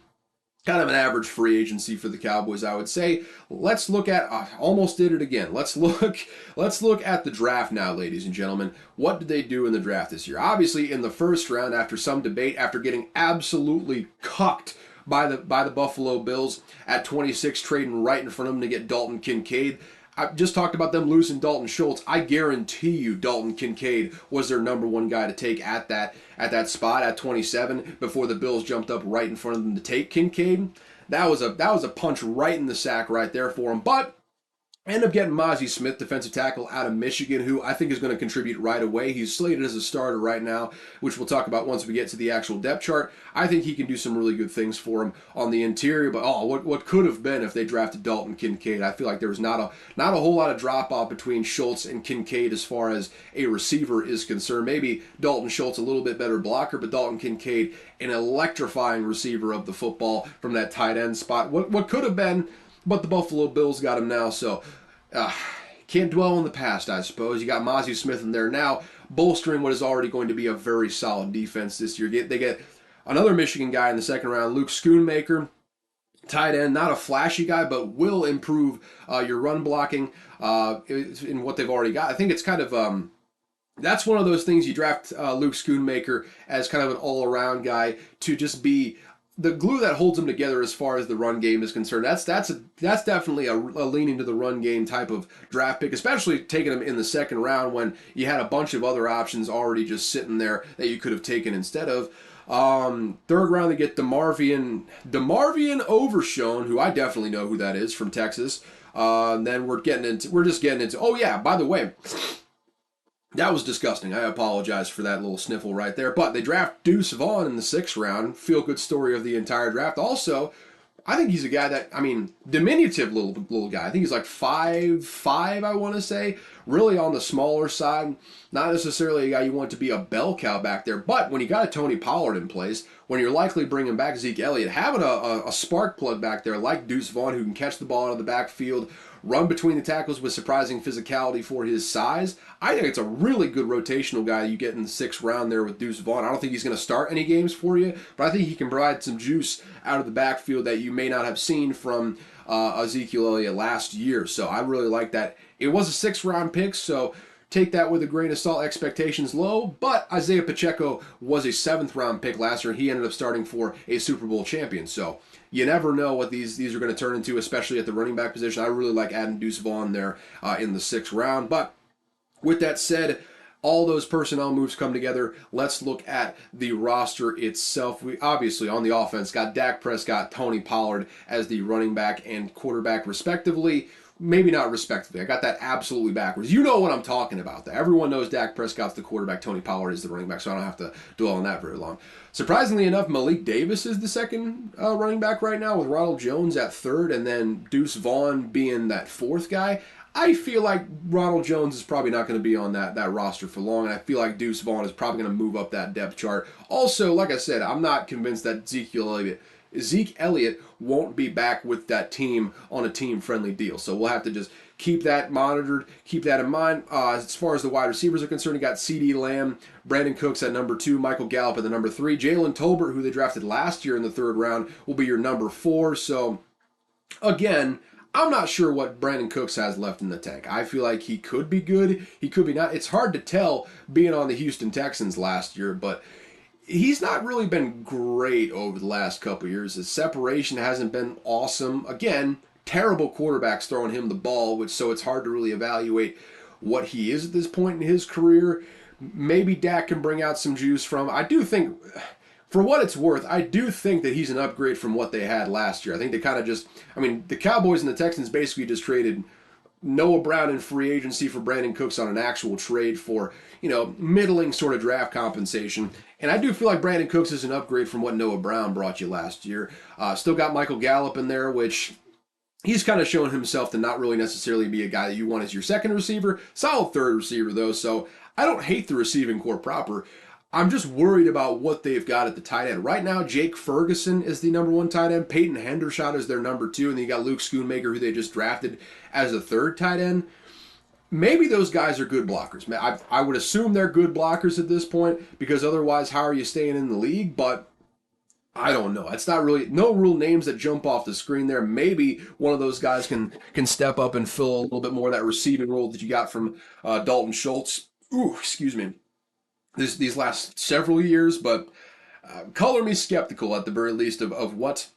an average free agency for the Cowboys, I would say. Let's look at, almost did it again. Let's look at the draft now, ladies and gentlemen. What did they do in the draft this year? Obviously, in the first round, after some debate, after getting absolutely cucked by the Buffalo Bills at 26, trading right in front of them to get Dalton Kincaid, I just talked about them losing Dalton Schultz. I guarantee you Dalton Kincaid was their number one guy to take at that spot at 27 before the Bills jumped up right in front of them to take Kincaid. That was a punch right in the sack right there for him. But end up getting Mozzie Smith, defensive tackle out of Michigan, who I think is going to contribute right away. He's slated as a starter right now, which we'll talk about once we get to the actual depth chart. I think he can do some really good things for him on the interior. But what could have been if they drafted Dalton Kincaid? I feel like there was not a whole lot of drop off between Schultz and Kincaid as far as a receiver is concerned. Maybe Dalton Schultz a little bit better blocker, but Dalton Kincaid an electrifying receiver of the football from that tight end spot. What could have been, but the Buffalo Bills got him now, so can't dwell on the past, I suppose. You got Mozzie Smith in there now, bolstering what is already going to be a very solid defense this year. They get another Michigan guy in the second round, Luke Schoonmaker, tight end, not a flashy guy, but will improve your run blocking in what they've already got. I think it's kind of that's one of those things you draft Luke Schoonmaker as kind of an all-around guy to just be the glue that holds them together as far as the run game is concerned. That's definitely a leaning to the run game type of draft pick, especially taking him in the second round when you had a bunch of other options already just sitting there that you could have taken instead of. Third round they get DeMarvion Overshown, who I definitely know who that is, from Texas. Then we're just getting into. Oh yeah, by the way, that was disgusting. I apologize for that little sniffle right there. But they draft Deuce Vaughn in the 6th round. Feel-good story of the entire draft. Also, I think he's a guy that, diminutive little guy. I think he's like 5'5", I want to say. Really on the smaller side. Not necessarily a guy you want to be a bell cow back there. But when you got a Tony Pollard in place, when you're likely bringing back Zeke Elliott, having a spark plug back there like Deuce Vaughn who can catch the ball out of the backfield, run between the tackles with surprising physicality for his size. I think it's a really good rotational guy you get in the 6th round there with Deuce Vaughn. I don't think he's going to start any games for you, but I think he can provide some juice out of the backfield that you may not have seen from Ezekiel Elliott last year. So I really like that. It was a 6th round pick, so take that with a grain of salt, expectations low, but Isaiah Pacheco was a 7th round pick last year, and he ended up starting for a Super Bowl champion. So you never know what these are going to turn into, especially at the running back position. I really like adding Deuce Vaughn there in the 6th round. But with that said, all those personnel moves come together. Let's look at the roster itself. We obviously, on the offense, got Dak Prescott, Tony Pollard as the running back and quarterback respectively. Maybe not respectively. I got that absolutely backwards. You know what I'm talking about. Everyone knows Dak Prescott's the quarterback, Tony Pollard is the running back, so I don't have to dwell on that very long. Surprisingly enough, Malik Davis is the second running back right now, with Ronald Jones at 3rd, and then Deuce Vaughn being that 4th guy. I feel like Ronald Jones is probably not going to be on that roster for long, and I feel like Deuce Vaughn is probably going to move up that depth chart. Also, like I said, I'm not convinced that Zeke Elliott won't be back with that team on a team-friendly deal. So we'll have to just keep that monitored, keep that in mind. As far as the wide receivers are concerned, you got CeeDee Lamb, Brandon Cooks at number 2, Michael Gallup at the number 3. Jalen Tolbert, who they drafted last year in the 3rd round, will be your number 4. So, again, I'm not sure what Brandon Cooks has left in the tank. I feel like he could be good, he could be not. It's hard to tell being on the Houston Texans last year, but he's not really been great over the last couple years. His separation hasn't been awesome. Again, terrible quarterbacks throwing him the ball, so it's hard to really evaluate what he is at this point in his career. Maybe Dak can bring out some juice from. I do think, for what it's worth, I do think that he's an upgrade from what they had last year. I think they kind of the Cowboys and the Texans basically just traded Noah Brown in free agency for Brandon Cooks on an actual trade for, middling sort of draft compensation. And I do feel like Brandon Cooks is an upgrade from what Noah Brown brought you last year. Still got Michael Gallup in there, which he's kind of shown himself to not really necessarily be a guy that you want as your second receiver. Solid 3rd receiver, though, so I don't hate the receiving core proper. I'm just worried about what they've got at the tight end. Right now, Jake Ferguson is the number 1 tight end. Peyton Hendershot is their number 2. And then you got Luke Schoonmaker, who they just drafted as a 3rd tight end. Maybe those guys are good blockers. I would assume they're good blockers at this point, because otherwise, how are you staying in the league? But I don't know. It's not really, no real names that jump off the screen there. Maybe one of those guys can step up and fill a little bit more of that receiving role that you got from Dalton Schultz. Ooh, excuse me. These last several years, but color me skeptical at the very least of what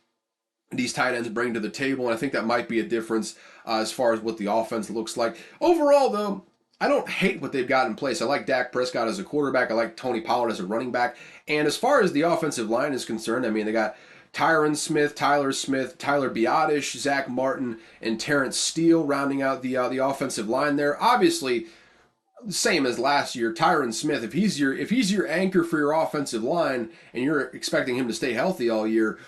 these tight ends bring to the table, and I think that might be a difference as far as what the offense looks like. Overall, though, I don't hate what they've got in place. I like Dak Prescott as a quarterback. I like Tony Pollard as a running back. And as far as the offensive line is concerned, I mean, they got Tyron Smith, Tyler Biotish, Zach Martin, and Terrence Steele rounding out the offensive line there. Obviously, same as last year, Tyron Smith, if he's your anchor for your offensive line and you're expecting him to stay healthy all year,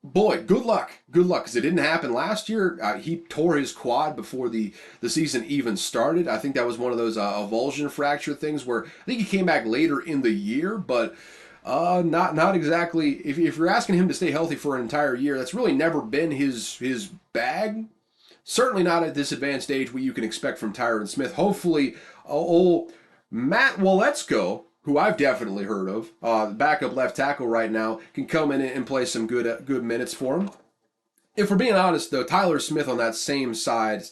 boy, good luck. Good luck, because it didn't happen last year. He tore his quad before the season even started. I think that was one of those avulsion fracture things where I think he came back later in the year, but not exactly. If you're asking him to stay healthy for an entire year, that's really never been his bag. Certainly not at this advanced age what you can expect from Tyron Smith. Hopefully, old Matt Waletzko, who I've definitely heard of, backup left tackle right now, can come in and play some good minutes for him. If we're being honest, though, Tyler Smith on that same side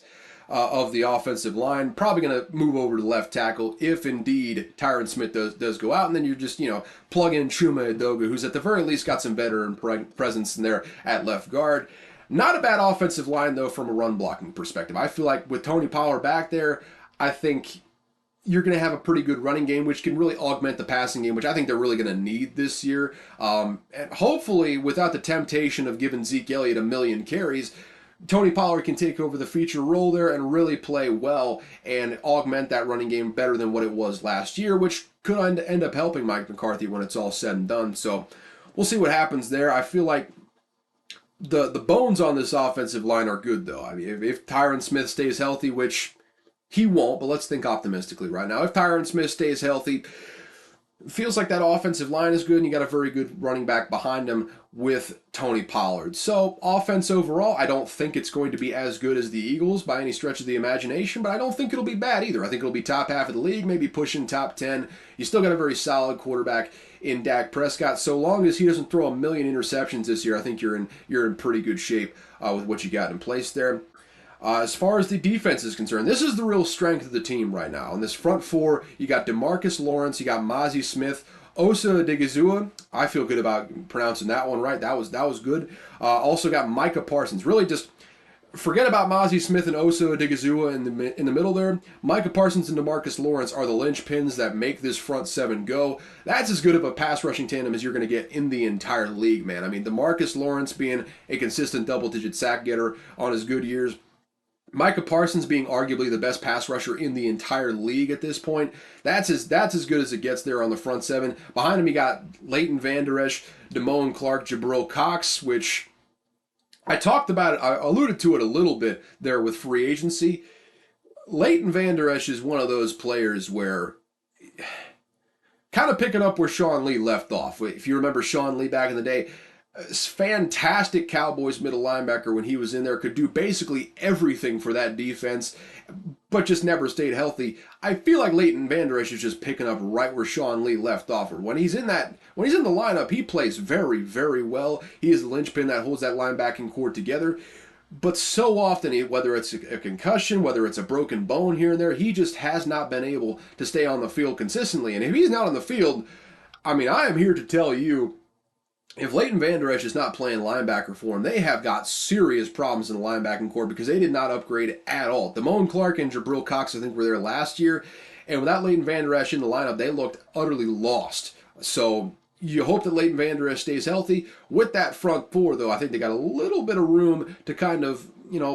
of the offensive line, probably going to move over to left tackle if indeed Tyron Smith does go out, and then you're just, plug in Chuma Edoga, who's at the very least got some veteran presence in there at left guard. Not a bad offensive line, though, from a run blocking perspective. I feel like with Tony Pollard back there, I think you're going to have a pretty good running game, which can really augment the passing game, which I think they're really going to need this year. And hopefully, without the temptation of giving Zeke Elliott a million carries, Tony Pollard can take over the feature role there and really play well and augment that running game better than what it was last year, which could end up helping Mike McCarthy when it's all said and done. So we'll see what happens there. I feel like the bones on this offensive line are good, though. I mean, if Tyron Smith stays healthy, which he won't, but let's think optimistically right now. If Tyron Smith stays healthy, it feels like that offensive line is good, and you got a very good running back behind him with Tony Pollard. So, offense overall, I don't think it's going to be as good as the Eagles by any stretch of the imagination, but I don't think it'll be bad either. I think it'll be top half of the league, maybe pushing top 10. You still got a very solid quarterback in Dak Prescott. So long as he doesn't throw a million interceptions this year, I think you're in pretty good shape with what you got in place there. As far as the defense is concerned, this is the real strength of the team right now. On this front four, you got DeMarcus Lawrence, you got Mazi Smith, Osa Odigizua. I feel good about pronouncing that one right. That was good. Also got Micah Parsons. Really just forget about Mazi Smith and Osa Odigizua in the middle there. Micah Parsons and DeMarcus Lawrence are the linchpins that make this front seven go. That's as good of a pass rushing tandem as you're going to get in the entire league, man. I mean, DeMarcus Lawrence being a consistent double-digit sack getter on his good years, Micah Parsons being arguably the best pass rusher in the entire league at this point. That's as good as it gets there on the front seven. Behind him, you got Leighton Vander Esch, Damone Clark, Jabril Cox, which I talked about it. I alluded to it a little bit there with free agency. Leighton Vander Esch is one of those players where kind of picking up where Sean Lee left off. If you remember Sean Lee back in the day, fantastic Cowboys middle linebacker when he was in there, could do basically everything for that defense, but just never stayed healthy. I feel like Leighton Vander Esch is just picking up right where Sean Lee left off. When he's in the lineup, he plays very, very well. He is the linchpin that holds that linebacking core together. But so often, whether it's a concussion, whether it's a broken bone here and there, he just has not been able to stay on the field consistently. And if he's not on the field, I mean, I am here to tell you, if Leighton Vander Esch is not playing linebacker for him, they have got serious problems in the linebacking core because they did not upgrade at all. Damone Clark and Jabril Cox, I think, were there last year, and without Leighton Vander Esch in the lineup, they looked utterly lost. So you hope that Leighton Vander Esch stays healthy. With that front four, though, I think they got a little bit of room to kind of,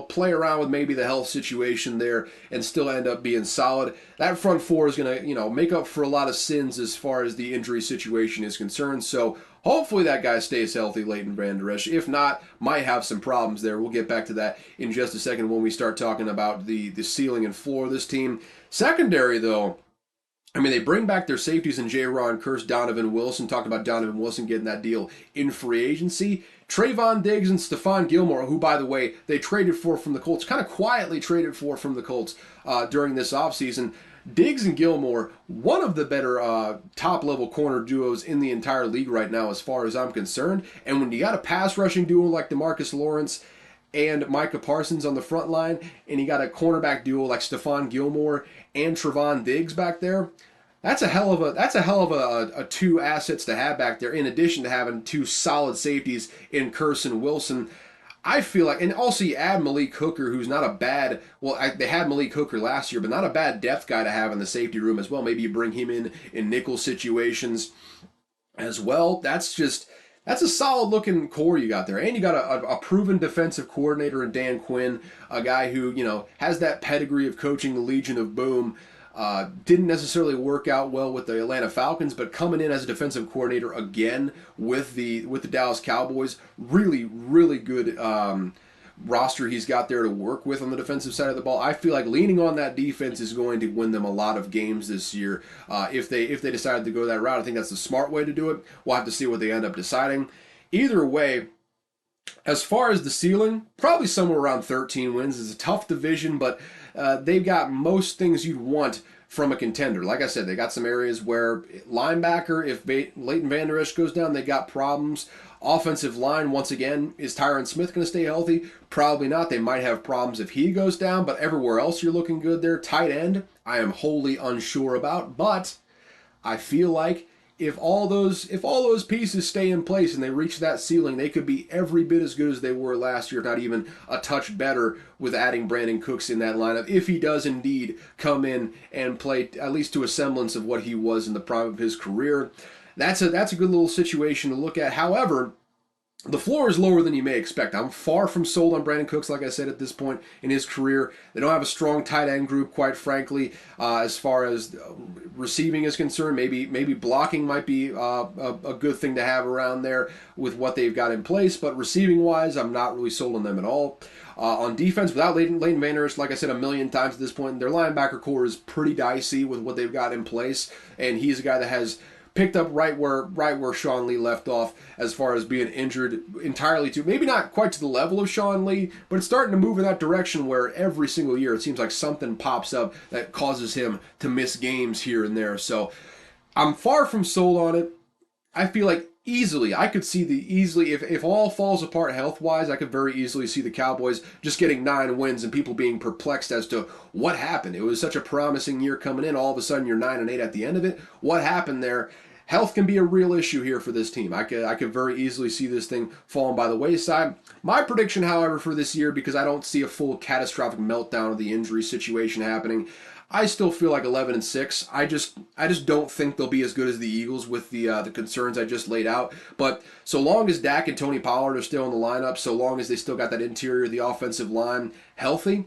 play around with maybe the health situation there and still end up being solid. That front four is going to, make up for a lot of sins as far as the injury situation is concerned. So hopefully that guy stays healthy, Leighton Vander Esch. If not, might have some problems there. We'll get back to that in just a second when we start talking about the ceiling and floor of this team. Secondary, though, I mean, they bring back their safeties in J-Ron Kearse, Donovan Wilson. Talked about Donovan Wilson getting that deal in free agency. Trayvon Diggs and Stephon Gilmore, who, by the way, they traded for from the Colts, kind of quietly traded for from the Colts during this offseason. Diggs and Gilmore, one of the better top-level corner duos in the entire league right now as far as I'm concerned. And when you got a pass-rushing duo like DeMarcus Lawrence and Micah Parsons on the front line, and you got a cornerback duo like Stephon Gilmore and Trayvon Diggs back there, that's a hell of a two assets to have back there, in addition to having two solid safeties in Kearse and Wilson. I feel like, and also you add Malik Hooker, who's not a bad, they had Malik Hooker last year, but not a bad depth guy to have in the safety room as well. Maybe you bring him in nickel situations as well. That's a solid looking core you got there. And you got a proven defensive coordinator in Dan Quinn, a guy who, has that pedigree of coaching the Legion of Boom. Didn't necessarily work out well with the Atlanta Falcons, but coming in as a defensive coordinator again with the Dallas Cowboys, really, really good roster he's got there to work with on the defensive side of the ball. I feel like leaning on that defense is going to win them a lot of games this year. If they decided to go that route, I think that's the smart way to do it. We'll have to see what they end up deciding. Either way, as far as the ceiling, probably somewhere around 13 wins. It's a tough division, but they've got most things you'd want from a contender. Like I said, they got some areas where linebacker, if Leighton Vander Esch goes down, they got problems. Offensive line, once again, is Tyron Smith going to stay healthy? Probably not. They might have problems if he goes down, but everywhere else you're looking good there. Tight end, I am wholly unsure about, but I feel like if all those pieces stay in place and they reach that ceiling, they could be every bit as good as they were last year, if not even a touch better, with adding Brandon Cooks in that lineup, if he does indeed come in and play at least to a semblance of what he was in the prime of his career. That's a good little situation to look at. However, the floor is lower than you may expect. I'm far from sold on Brandon Cooks, like I said, at this point in his career. They don't have a strong tight end group, quite frankly, as far as receiving is concerned. Maybe blocking might be a good thing to have around there with what they've got in place. But receiving-wise, I'm not really sold on them at all. On defense, without Leighton Vander Esch, like I said a million times at this point, their linebacker core is pretty dicey with what they've got in place. And he's a guy that has picked up right where Sean Lee left off as far as being injured entirely to, maybe not quite to the level of Sean Lee, but it's starting to move in that direction where every single year it seems like something pops up that causes him to miss games here and there. So I'm far from sold on it. I feel like I could see if all falls apart health-wise, I could very easily see the Cowboys just getting 9 wins and people being perplexed as to what happened. It was such a promising year coming in. All of a sudden, you're 9-8 at the end of it. What happened there? Health can be a real issue here for this team. I could very easily see this thing falling by the wayside. My prediction, however, for this year, because I don't see a full catastrophic meltdown of the injury situation happening, I still feel like 11-6. I just don't think they'll be as good as the Eagles with the concerns I just laid out. But so long as Dak and Tony Pollard are still in the lineup, so long as they still got that interior of the offensive line healthy,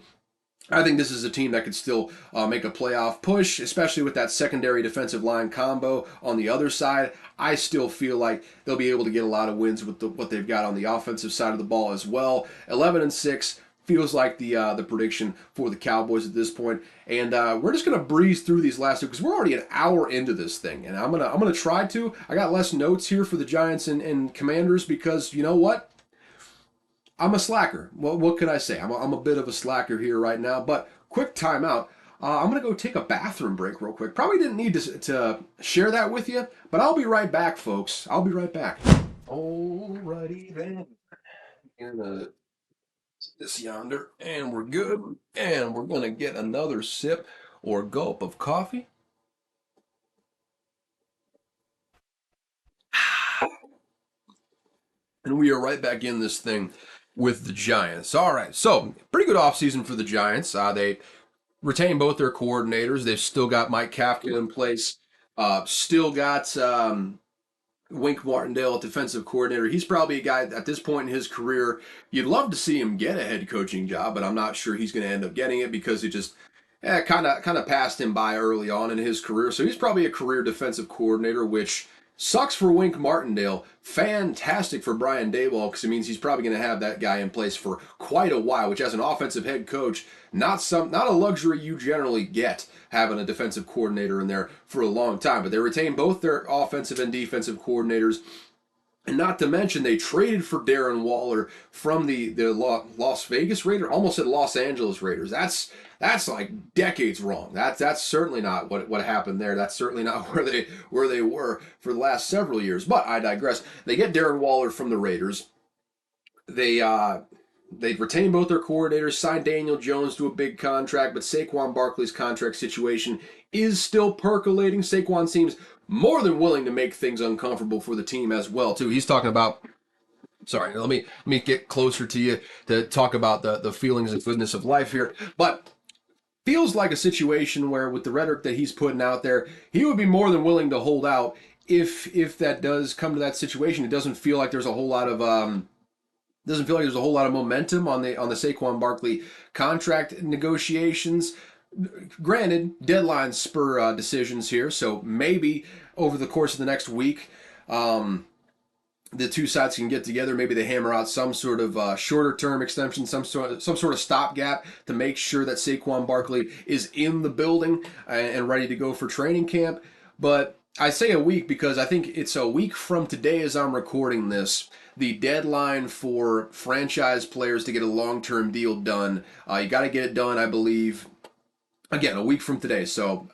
I think this is a team that could still make a playoff push, especially with that secondary defensive line combo on the other side. I still feel like they'll be able to get a lot of wins with what they've got on the offensive side of the ball as well. 11-6 feels like the prediction for the Cowboys at this point. And we're just gonna breeze through these last two because we're already an hour into this thing, and I'm gonna try to. I got less notes here for the Giants and Commanders because you know what? I'm a slacker. What can I say? I'm a bit of a slacker here right now. But quick timeout. I'm going to go take a bathroom break real quick. Probably didn't need to share that with you, but I'll be right back, folks. I'll be right back. Alrighty then. And this yonder, and we're good. And we're going to get another sip or gulp of coffee. And we are right back in this thing with the Giants. All right, so pretty good offseason for the Giants. They retained both their coordinators. They've still got Mike McCarthey in place. Still got Wink Martindale, defensive coordinator. He's probably a guy at this point in his career, you'd love to see him get a head coaching job, but I'm not sure he's going to end up getting it because it just kind of passed him by early on in his career. So he's probably a career defensive coordinator, which sucks for Wink Martindale. Fantastic for Brian Daboll because it means he's probably going to have that guy in place for quite a while, which as an offensive head coach, not a luxury you generally get having a defensive coordinator in there for a long time. But they retain both their offensive and defensive coordinators. And not to mention, they traded for Darren Waller from the Las Vegas Raiders, almost said Los Angeles Raiders. That's like decades wrong. That's certainly not what happened there. That's certainly not where they were for the last several years. But I digress. They get Darren Waller from the Raiders. They retain both their coordinators, signed Daniel Jones to a big contract, but Saquon Barkley's contract situation is still percolating. Saquon seems more than willing to make things uncomfortable for the team as well, too. He's talking about Sorry, let me get closer to you to talk about the feelings and goodness of life here. But feels like a situation where, with the rhetoric that he's putting out there, he would be more than willing to hold out if that does come to that situation. It doesn't feel like there's a whole lot of momentum on the Saquon Barkley contract negotiations. Granted, deadlines spur decisions here, so maybe over the course of the next week, the two sides can get together. Maybe they hammer out some sort of shorter term extension, some sort of stopgap to make sure that Saquon Barkley is in the building and ready to go for training camp. But I say a week because I think it's a week from today as I'm recording this. The deadline for franchise players to get a long-term deal done. You got to get it done, I believe, again, a week from today. So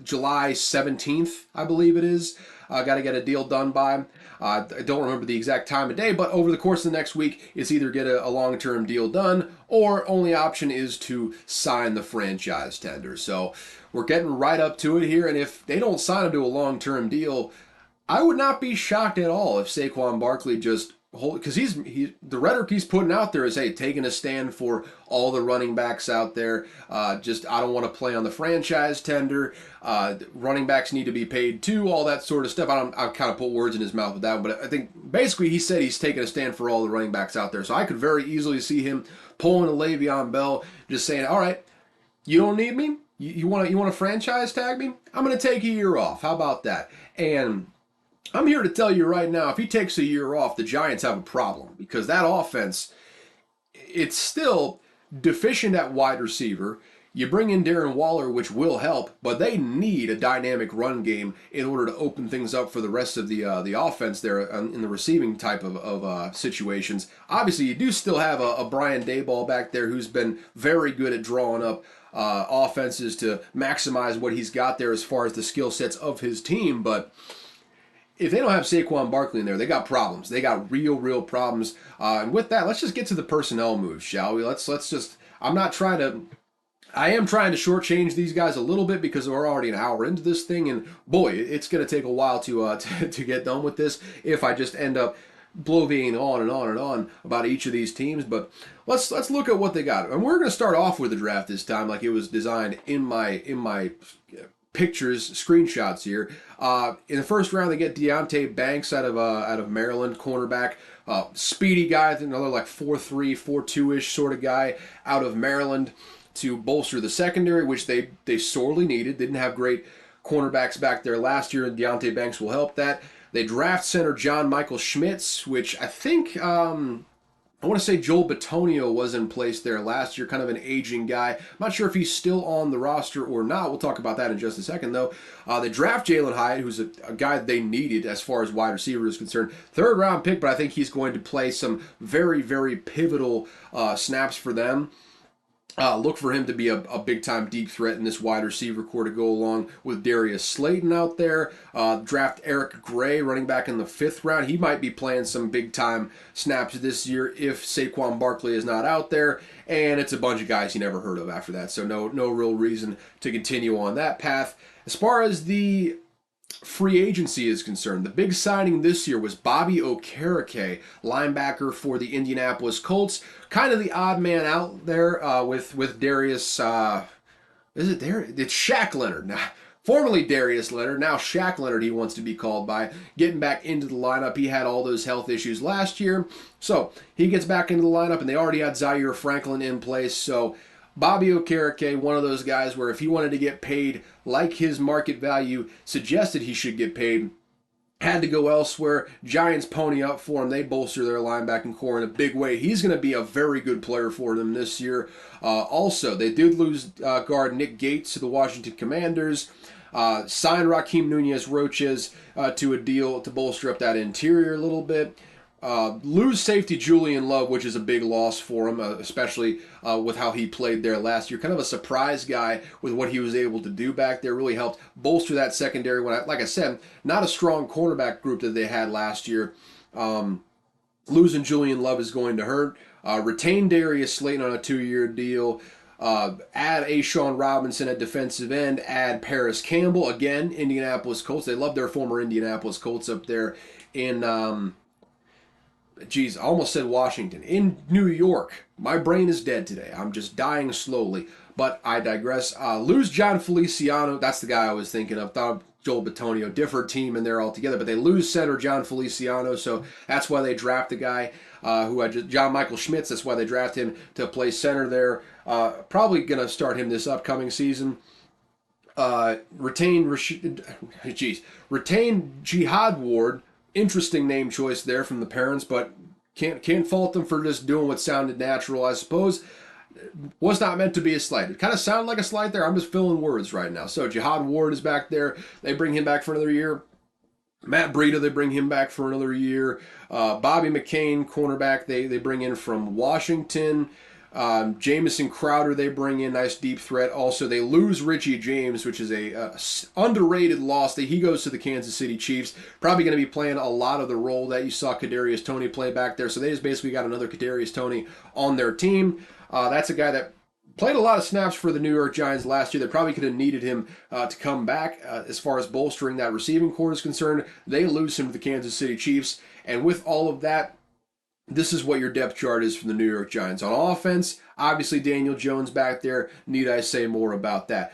July 17th, I believe it is. Got to get a deal done by. I don't remember the exact time of day, but over the course of the next week, it's either get a long-term deal done or only option is to sign the franchise tender. So we're getting right up to it here, and if they don't sign him to a long-term deal, I would not be shocked at all if Saquon Barkley just because the rhetoric he's putting out there is, hey, taking a stand for all the running backs out there. Just I don't want to play on the franchise tender. Running backs need to be paid too. All that sort of stuff. I kind of put words in his mouth with that, but I think basically he said he's taking a stand for all the running backs out there. So I could very easily see him pulling a Le'Veon Bell, just saying, all right, you don't need me. You want to franchise tag me? I'm going to take a year off. How about that? And I'm here to tell you right now, if he takes a year off, the Giants have a problem because that offense, it's still deficient at wide receiver. You bring in Darren Waller, which will help, but they need a dynamic run game in order to open things up for the rest of the offense there in the receiving type of situations. Obviously, you do still have a Brian Daboll back there who's been very good at drawing up offenses to maximize what he's got there as far as the skill sets of his team, but if they don't have Saquon Barkley in there, they got problems. They got real problems. And with that, let's just get to the personnel moves, shall we? Let's just. I am trying to shortchange these guys a little bit because we're already an hour into this thing, and boy, it's going to take a while to get done with this if I just end up bloviating on and on and on about each of these teams. But let's look at what they got, and we're going to start off with the draft this time, like it was designed in my pictures, screenshots here. In the first round, they get Deonte Banks out of Maryland, cornerback, speedy guy. I think another like 4'3", 4'2"-ish sort of guy out of Maryland to bolster the secondary, which they sorely needed. Didn't have great cornerbacks back there last year, and Deonte Banks will help that. They draft center John Michael Schmitz, which I think I want to say Joel Bitonio was in place there last year, kind of an aging guy. I'm not sure if he's still on the roster or not. We'll talk about that in just a second, though. They draft Jalen Hyatt, who's a guy they needed as far as wide receiver is concerned. Third-round pick, but I think he's going to play some very pivotal snaps for them. Look for him to be a big-time deep threat in this wide receiver core to go along with Darius Slayton out there. Draft Eric Gray, running back in the 5th round. He might be playing some big-time snaps this year if Saquon Barkley is not out there. And it's a bunch of guys you never heard of after that, so no real reason to continue on that path. As far as the free agency is concerned, the big signing this year was Bobby Okereke, linebacker for the Indianapolis Colts. Kind of the odd man out there with Darius. Is it Darius? It's Shaq Leonard. Now, formerly Darius Leonard, now Shaq Leonard he wants to be called by. Getting back into the lineup. He had all those health issues last year. So he gets back into the lineup, and they already had Zaire Franklin in place. So Bobby Okereke, one of those guys where if he wanted to get paid like his market value suggested he should get paid, had to go elsewhere. Giants pony up for him. They bolster their linebacking core in a big way. He's going to be a very good player for them this year. Also, they did lose guard Nick Gates to the Washington Commanders. Signed Raheem Nunez-Roches to a deal to bolster up that interior a little bit. Lose safety Julian Love, which is a big loss for him, especially with how he played there last year. Kind of a surprise guy with what he was able to do back there. Really helped bolster that secondary. Like I said, not a strong cornerback group that they had last year. Losing Julian Love is going to hurt. Retain Darius Slayton on a 2-year deal. Add A'Shawn Robinson at defensive end. Add Paris Campbell. Again, Indianapolis Colts. They love their former Indianapolis Colts up there in geez, I almost said Washington. In New York. My brain is dead today. I'm just dying slowly. But I digress. Lose John Feliciano. That's the guy I was thinking of. Thought Joel Bitonio, different team in there altogether. But they lose center John Feliciano, so that's why they draft the guy John Michael Schmitz. That's why they draft him to play center there. Probably going to start him this upcoming season. Retain Jihad Ward. Interesting name choice there from the parents, but can't fault them for just doing what sounded natural, I suppose. Was not meant to be a slight. It kind of sounded like a slight there. I'm just filling words right now. So Jihad Ward is back there. They bring him back for another year. Matt Breida, they bring him back for another year. Bobby McCain, cornerback, they bring in from Washington. Jamison Crowder, they bring in, nice deep threat. Also, they lose Richie James, which is a underrated loss. He goes to the Kansas City Chiefs. Probably going to be playing a lot of the role that you saw Kadarius Toney play back there. So they just basically got another Kadarius Toney on their team. That's a guy that played a lot of snaps for the New York Giants last year. They probably could have needed him to come back. As far as bolstering that receiving corps is concerned, they lose him to the Kansas City Chiefs. And with all of that, this is what your depth chart is for the New York Giants. On offense, obviously Daniel Jones back there. Need I say more about that?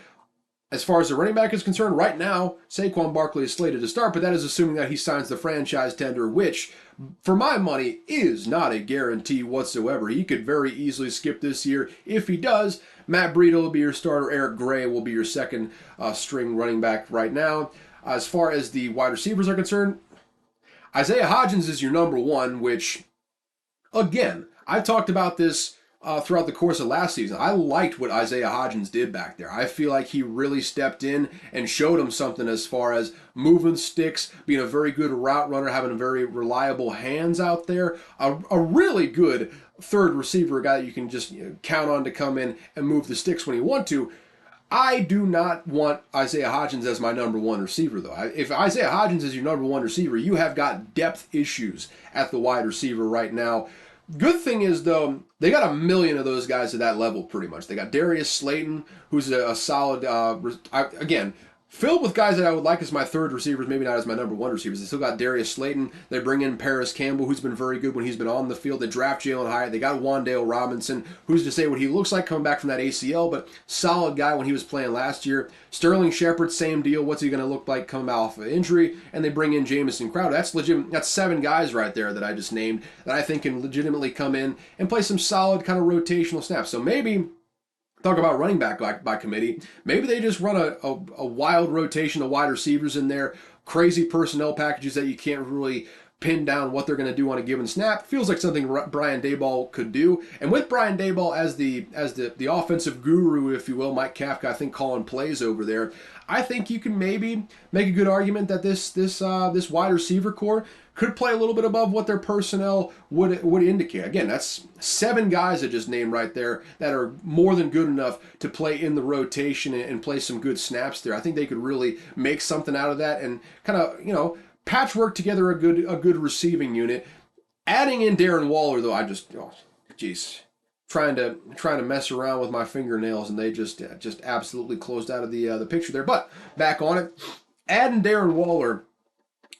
As far as the running back is concerned, right now, Saquon Barkley is slated to start, but that is assuming that he signs the franchise tender, which, for my money, is not a guarantee whatsoever. He could very easily skip this year. If he does, Matt Breida will be your starter. Eric Gray will be your second string running back right now. As far as the wide receivers are concerned, Isaiah Hodgins is your number one, which, again, I talked about this throughout the course of last season. I liked what Isaiah Hodgins did back there. I feel like he really stepped in and showed him something as far as moving sticks, being a very good route runner, having very reliable hands out there. A really good third receiver, a guy that you can just count on to come in and move the sticks when you want to. I do not want Isaiah Hodgins as my number one receiver, though. If Isaiah Hodgins is your number one receiver, you have got depth issues at the wide receiver right now. Good thing is, though, they got a million of those guys at that level, pretty much. They got Darius Slayton, who's a solid, again, filled with guys that I would like as my third receivers, maybe not as my number one receivers. They still got Darius Slayton. They bring in Paris Campbell, who's been very good when he's been on the field. They draft Jalen Hyatt. They got Wan'Dale Robinson, who's to say what he looks like coming back from that ACL, but solid guy when he was playing last year. Sterling Shepard, same deal. What's he going to look like coming off of injury? And they bring in Jamison Crowder. That's legit. That's 7 guys right there that I just named that I think can legitimately come in and play some solid kind of rotational snaps. So maybe, talk about running back by committee, maybe they just run a wild rotation of wide receivers in there, crazy personnel packages that you can't really pin down what they're going to do on a given snap. Feels like something Brian Daboll could do. And with Brian Daboll as the offensive guru, if you will, Mike Kafka, I think, calling plays over there, I think you can maybe make a good argument that this wide receiver core could play a little bit above what their personnel would indicate. Again, that's 7 guys I just named right there that are more than good enough to play in the rotation and play some good snaps there. I think they could really make something out of that and kind of, patchwork together a good receiving unit. Adding in Darren Waller, though, trying to mess around with my fingernails, and they just absolutely closed out of the picture there. But back on it, adding Darren Waller,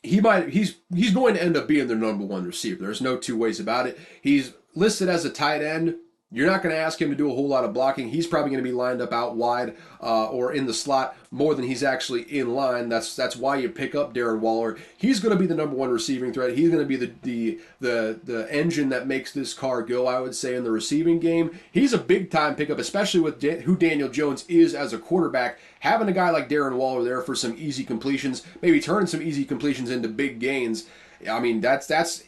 he's going to end up being their number one receiver. There's no two ways about it. He's listed as a tight end. You're not going to ask him to do a whole lot of blocking. He's probably going to be lined up out wide or in the slot more than he's actually in line. That's why you pick up Darren Waller. He's going to be the number one receiving threat. He's going to be the engine that makes this car go, I would say, in the receiving game. He's a big-time pickup, especially with who Daniel Jones is as a quarterback. Having a guy like Darren Waller there for some easy completions, maybe turning some easy completions into big gains, I mean, that's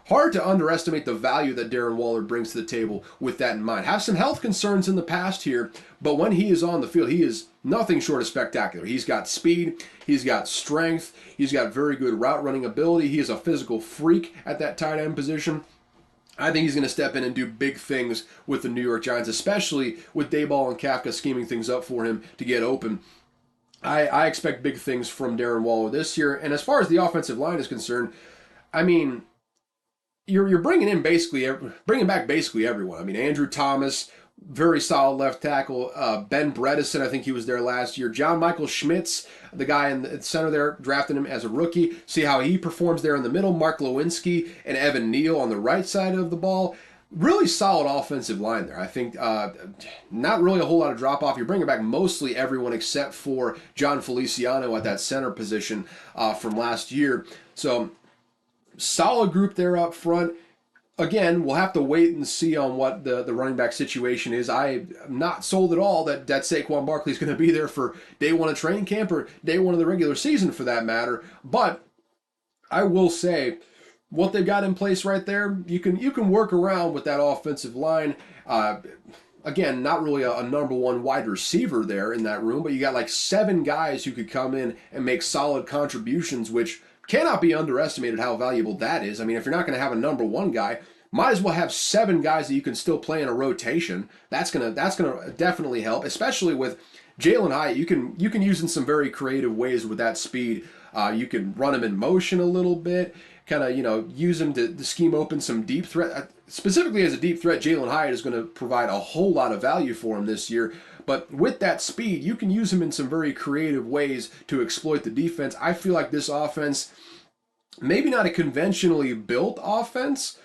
hard to underestimate the value that Darren Waller brings to the table with that in mind. Has some health concerns in the past here, but when he is on the field, he is nothing short of spectacular. He's got speed, he's got strength, he's got very good route running ability. He is a physical freak at that tight end position. I think he's going to step in and do big things with the New York Giants, especially with Daboll and Kafka scheming things up for him to get open. I expect big things from Darren Waller this year. And as far as the offensive line is concerned, I mean, you're bringing back basically everyone. I mean, Andrew Thomas, very solid left tackle. Ben Bredesen, I think he was there last year. John Michael Schmitz, the guy in the center there, drafted him as a rookie. See how he performs there in the middle. Mark Lewinsky and Evan Neal on the right side of the ball. Really solid offensive line there. I think not really a whole lot of drop off. You're bringing back mostly everyone except for John Feliciano at that center position from last year. So solid group there up front. Again, we'll have to wait and see on what the running back situation is. I'm not sold at all that Saquon Barkley is going to be there for day one of training camp or day one of the regular season for that matter. But I will say what they've got in place right there, you can work around with that offensive line. Again, not really a number one wide receiver there in that room, but you got like 7 guys who could come in and make solid contributions, which cannot be underestimated how valuable that is. I mean, if you're not going to have a number one guy, might as well have 7 guys that you can still play in a rotation. That's gonna definitely help, especially with Jalen Hyatt. You can use in some very creative ways with that speed. You can run him in motion a little bit, kind of use him to scheme open some deep threat. Specifically as a deep threat, Jalen Hyatt is going to provide a whole lot of value for him this year. But with that speed, you can use him in some very creative ways to exploit the defense. I feel like this offense, maybe not a conventionally built offense,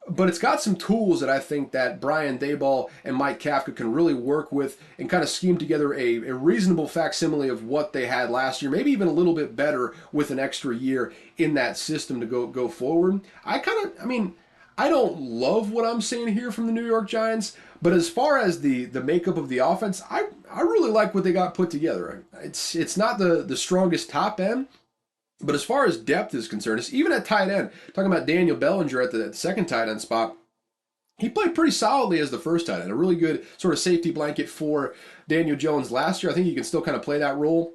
but it's got some tools that I think that Brian Daboll and Mike Kafka can really work with and kind of scheme together a reasonable facsimile of what they had last year, maybe even a little bit better with an extra year in that system to go forward. I don't love what I'm seeing here from the New York Giants, but as far as the makeup of the offense, I really like what they got put together. It's not the strongest top end, but as far as depth is concerned, it's even at tight end, talking about Daniel Bellinger at the second tight end spot, he played pretty solidly as the first tight end. A really good sort of safety blanket for Daniel Jones last year. I think he can still kind of play that role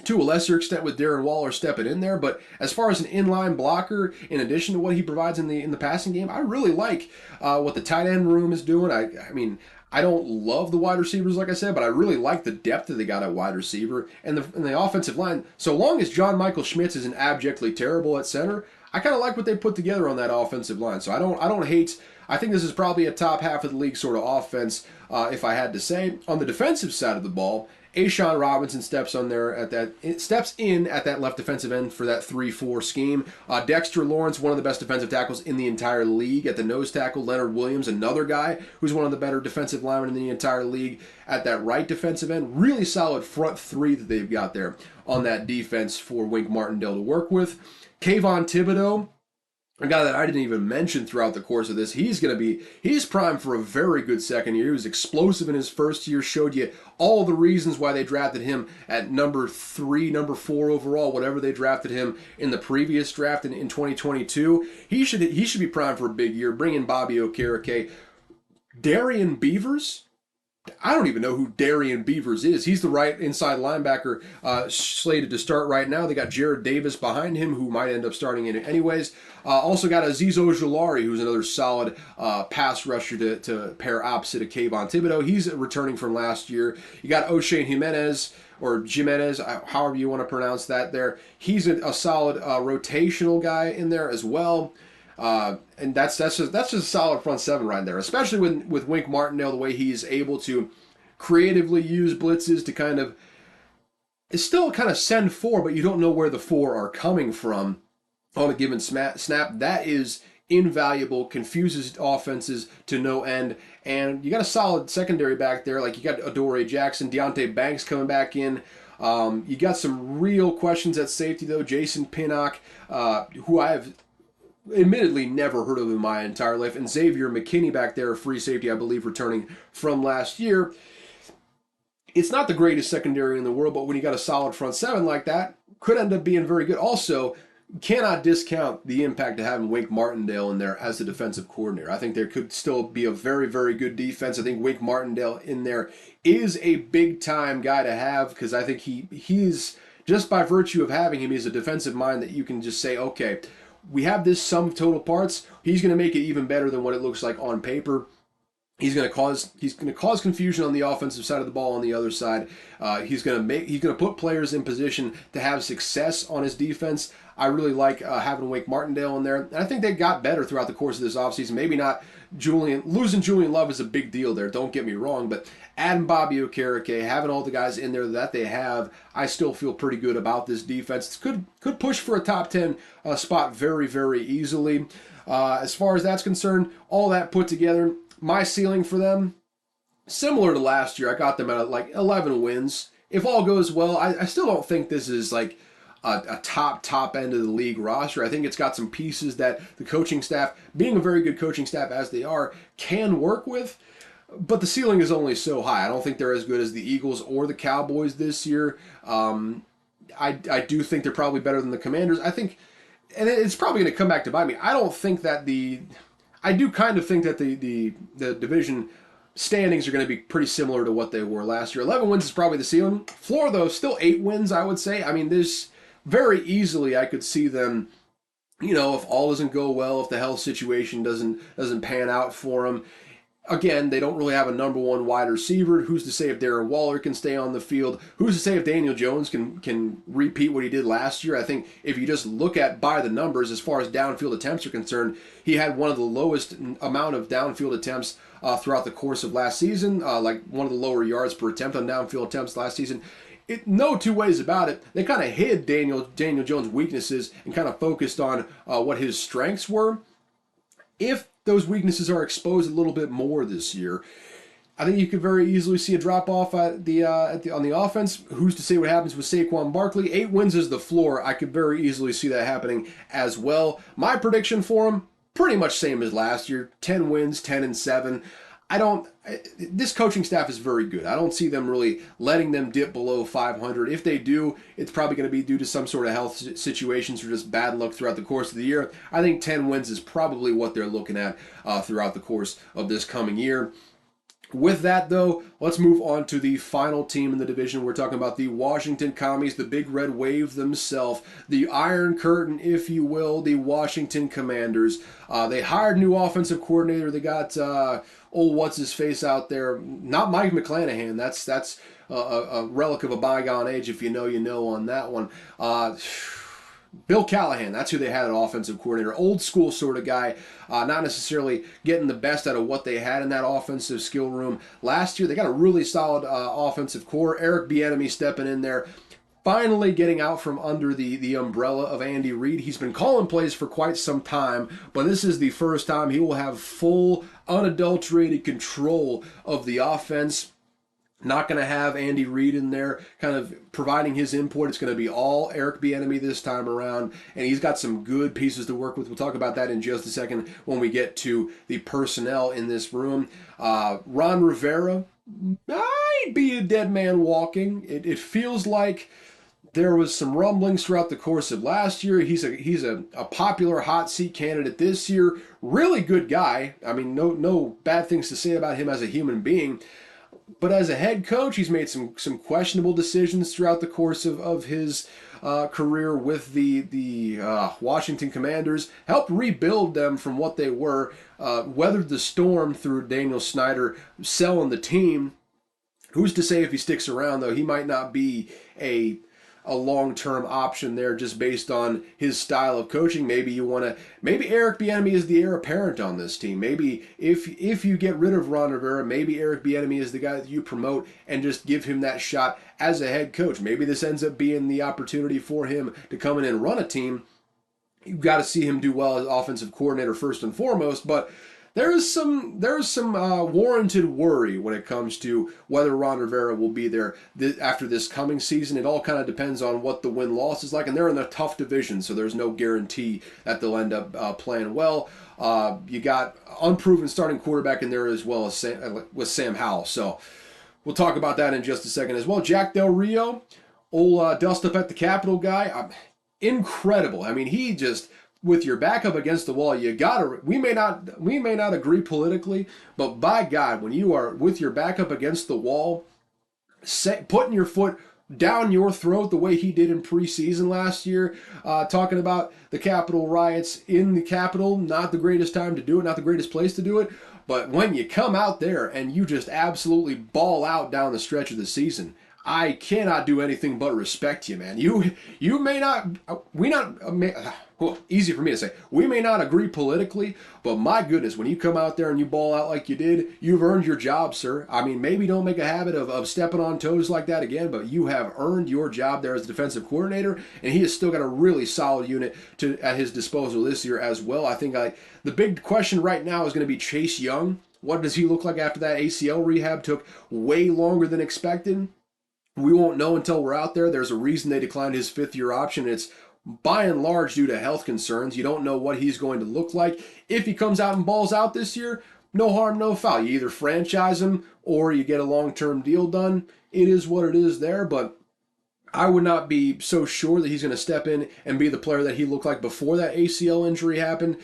to a lesser extent with Darren Waller stepping in there. But as far as an inline blocker, in addition to what he provides in the passing game, I really like what the tight end room is doing. I mean, I don't love the wide receivers, like I said, but I really like the depth that they got at wide receiver and the offensive line. So long as John Michael Schmitz isn't abjectly terrible at center, I kind of like what they put together on that offensive line. So I don't hate. I think this is probably a top half of the league sort of offense, if I had to say. On the defensive side of the ball, A'Shawn Robinson steps in at that left defensive end for that 3-4 scheme. Dexter Lawrence, one of the best defensive tackles in the entire league at the nose tackle. Leonard Williams, another guy who's one of the better defensive linemen in the entire league at that right defensive end. Really solid front 3 that they've got there on that defense for Wink Martindale to work with. Kayvon Thibodeau, a guy that I didn't even mention throughout the course of this, he's primed for a very good second year. He was explosive in his first year, showed you all the reasons why they drafted him at number 3, number 4 overall, whatever they drafted him in the previous draft in 2022. He should be primed for a big year. Bring in Bobby Okereke. Darian Beavers, I don't even know who Darian Beavers is. He's the right inside linebacker slated to start right now. They got Jared Davis behind him, who might end up starting in it anyways. Also got Azeez Ojulari, who's another solid pass rusher to pair opposite of Kayvon Thibodeau. He's returning from last year. You got O'Shane Jimenez, however you want to pronounce that there. He's a solid rotational guy in there as well. And that's just a solid front 7 right there, especially with Wink Martindale, the way he's able to creatively use blitzes to kind of send 4, but you don't know where the 4 are coming from on a given snap. That is invaluable, confuses offenses to no end, and you got a solid secondary back there. Like you got Adoree Jackson, Deonte Banks coming back in. You got some real questions at safety though. Jason Pinnock, who I have admittedly never heard of in my entire life, and Xavier McKinney back there, a free safety, I believe, returning from last year. It's not the greatest secondary in the world, but when you got a solid front 7 like that, could end up being very good. Also, cannot discount the impact of having Wink Martindale in there as the defensive coordinator. I think there could still be a very, very good defense. I think Wink Martindale in there is a big-time guy to have, because I think he's, just by virtue of having him, he's a defensive mind that you can just say, okay, we have this sum of total parts. He's going to make it even better than what it looks like on paper. He's going to cause confusion on the offensive side of the ball on the other side. He's going to put players in position to have success on his defense. I really like having Wake Martindale in there. And I think they got better throughout the course of this offseason. Maybe not losing Julian Love is a big deal there, don't get me wrong, but adding Bobby Okereke, having all the guys in there that they have, I still feel pretty good about this defense. It could push for a top 10 spot very, very easily. As far as that's concerned, all that put together, my ceiling for them, similar to last year, I got them at like 11 wins. If all goes well, I still don't think this is like a top end of the league roster. I think it's got some pieces that the coaching staff, being a very good coaching staff as they are, can work with. But the ceiling is only so high. I don't think they're as good as the Eagles or the Cowboys this year. I do think they're probably better than the Commanders. I think, and it's probably going to come back to bite me. I do kind of think that the division standings are going to be pretty similar to what they were last year. 11 wins is probably the ceiling. Floor, though, still 8 wins, I would say. I mean, there's very easily I could see them, if all doesn't go well, if the health situation doesn't pan out for them. Again, they don't really have a number one wide receiver. Who's to say if Darren Waller can stay on the field? Who's to say if Daniel Jones can repeat what he did last year? I think if you just look at by the numbers as far as downfield attempts are concerned, he had one of the lowest amount of downfield attempts throughout the course of last season, like one of the lower yards per attempt on downfield attempts last season. No two ways about it. They kind of hid Daniel Jones' weaknesses and kind of focused on what his strengths were. If those weaknesses are exposed a little bit more this year, I think you could very easily see a drop off on the offense. Who's to say what happens with Saquon Barkley? 8 wins is the floor. I could very easily see that happening as well. My prediction for him, pretty much same as last year. 10 wins, 10-7. This coaching staff is very good. I don't see them really letting them dip below 500. If they do, it's probably going to be due to some sort of health situations or just bad luck throughout the course of the year. I think 10 wins is probably what they're looking at throughout the course of this coming year. With that, though, let's move on to the final team in the division. We're talking about the Washington Commies, the Big Red Wave themselves, the Iron Curtain, if you will, the Washington Commanders. They hired new offensive coordinator. They got what's-his-face out there. Not Mike McClanahan. That's a relic of a bygone age, if you know on that one. Bill Callahan, that's who they had at offensive coordinator. Old school sort of guy, not necessarily getting the best out of what they had in that offensive skill room. Last year, they got a really solid offensive core. Eric Bieniemy stepping in there, finally getting out from under the umbrella of Andy Reid. He's been calling plays for quite some time, but this is the first time he will have full, unadulterated control of the offense. Not going to have Andy Reid in there kind of providing his input. It's going to be all Eric Bieniemy this time around, and he's got some good pieces to work with. We'll talk about that in just a second when we get to the personnel in this room. Ron Rivera might be a dead man walking. It feels like there was some rumblings throughout the course of last year. He's a popular hot seat candidate this year. Really good guy. I mean, no bad things to say about him as a human being. But as a head coach, he's made some questionable decisions throughout the course of his career with the Washington Commanders. Helped rebuild them from what they were. Weathered the storm through Daniel Snyder selling the team. Who's to say if he sticks around, though? He might not be a long-term option there just based on his style of coaching. Maybe Eric Bieniemy is the heir apparent on this team. Maybe if you get rid of Ron Rivera, maybe Eric Bieniemy is the guy that you promote and just give him that shot as a head coach. Maybe this ends up being the opportunity for him to come in and run a team. You've got to see him do well as offensive coordinator first and foremost, but there's some warranted worry when it comes to whether Ron Rivera will be there after this coming season. It all kind of depends on what the win-loss is like, and they're in a tough division, so there's no guarantee that they'll end up playing well. You got unproven starting quarterback in there as well as with Sam Howell, so we'll talk about that in just a second as well. Jack Del Rio, old dust up at the Capitol guy, incredible. I mean, he just, with your back up against the wall, we may not agree politically, but by God, when you are with your back up against the wall, putting your foot down your throat the way he did in preseason last year, talking about the Capitol riots in the Capitol, not the greatest time to do it, not the greatest place to do it, But when you come out there and you just absolutely ball out down the stretch of the season, I cannot do anything but respect you, man. You may not, we not, well, easy for me to say, we may not agree politically, but my goodness, when you come out there and you ball out like you did, you've earned your job, sir. I mean, maybe don't make a habit of stepping on toes like that again, but you have earned your job there as a defensive coordinator, and he has still got a really solid unit at his disposal this year as well. I think the big question right now is going to be Chase Young. What does he look like after that ACL rehab? Took way longer than expected. We won't know until we're out there. There's a reason they declined his fifth-year option. It's by and large due to health concerns. You don't know what he's going to look like. If he comes out and balls out this year, no harm, no foul. You either franchise him or you get a long-term deal done. It is what it is there, but I would not be so sure that he's going to step in and be the player that he looked like before that ACL injury happened.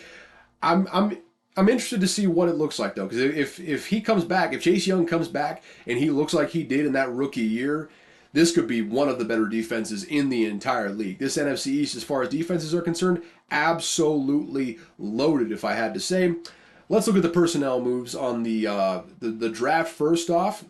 I'm interested to see what it looks like, though, because if he comes back, if Chase Young comes back and he looks like he did in that rookie year, this could be one of the better defenses in the entire league. This NFC East, as far as defenses are concerned, absolutely loaded, if I had to say. Let's look at the personnel moves on the draft first off.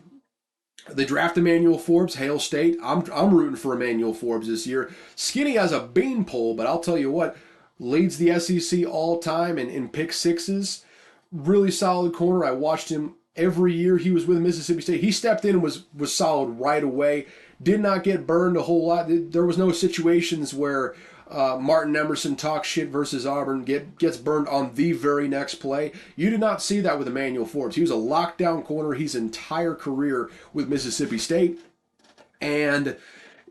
They draft Emmanuel Forbes, Hail State. I'm rooting for Emmanuel Forbes this year. Skinny as a beanpole, but I'll tell you what, leads the SEC all time in pick sixes. Really solid corner. I watched him every year he was with Mississippi State. He stepped in and was solid right away. Did not get burned a whole lot. There was no situations where Martin Emerson talks shit versus Auburn, gets burned on the very next play. You did not see that with Emmanuel Forbes. He was a lockdown corner his entire career with Mississippi State. And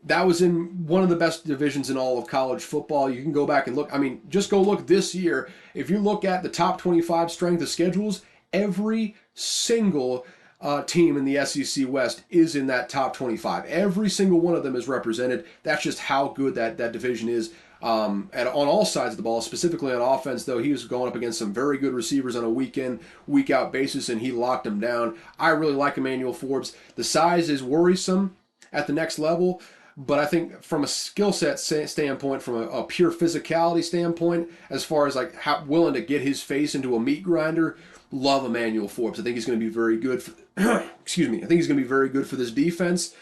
that was in one of the best divisions in all of college football. You can go back and look. I mean, just go look this year. If you look at the top 25 strength of schedules, every single team in the SEC West is in that top 25. Every single one of them is represented. That's just how good that division is on all sides of the ball, specifically on offense, though. He was going up against some very good receivers on a week-in, week-out basis, and he locked them down. I really like Emmanuel Forbes. The size is worrisome at the next level, but I think from a skill set standpoint, from a pure physicality standpoint, as far as like how willing to get his face into a meat grinder, love Emmanuel Forbes. I think he's going to be very good. Excuse me. I think he's going to be very good for this defense.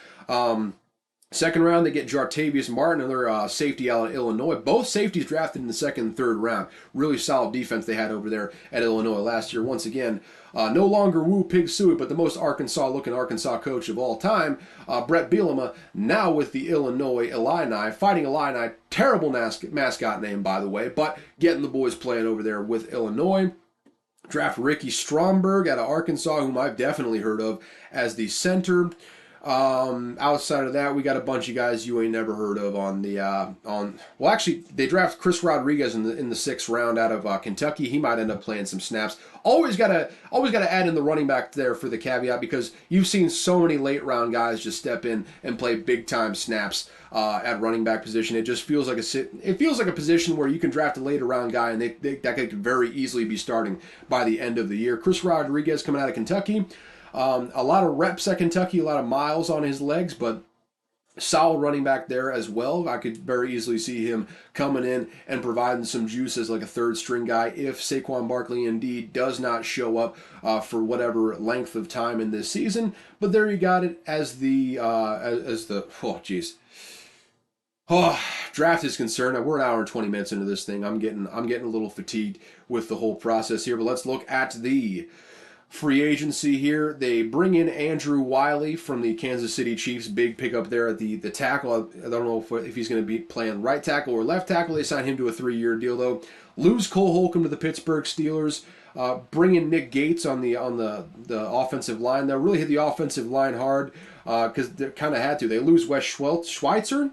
Second round, they get Jartavius Martin, another safety out of Illinois. Both safeties drafted in the second and third round. Really solid defense they had over there at Illinois last year. Once again, no longer Woo Pig Sooie, but the most Arkansas-looking Arkansas coach of all time, Brett Bielema, now with the Illinois Illini, Fighting Illini. Terrible mascot name, by the way, but getting the boys playing over there with Illinois. Draft Ricky Stromberg out of Arkansas, whom I've definitely heard of as the center. Outside of that, we got a bunch of guys you ain't never heard of well, actually, they draft Chris Rodriguez in the sixth round out of Kentucky. He might end up playing some snaps. Always gotta add in the running back there for the caveat, because you've seen so many late round guys just step in and play big time snaps at running back position. It just feels like a position where you can draft a later round guy and that could very easily be starting by the end of the year. Chris Rodriguez coming out of Kentucky. A lot of reps at Kentucky, a lot of miles on his legs, but solid running back there as well. I could very easily see him coming in and providing some juice as like a third string guy if Saquon Barkley indeed does not show up for whatever length of time in this season. But there you got it as the draft is concerned. We're an hour and 20 minutes into this thing. I'm getting a little fatigued with the whole process here, but let's look at the free agency here. They bring in Andrew Wiley from the Kansas City Chiefs. Big pickup there at the tackle. I don't know if he's going to be playing right tackle or left tackle. They signed him to a 3-year deal, though. Lose Cole Holcomb to the Pittsburgh Steelers. Bring in Nick Gates on the offensive line. They'll really hit the offensive line hard because they kind of had to. They lose Wes Schweitzer.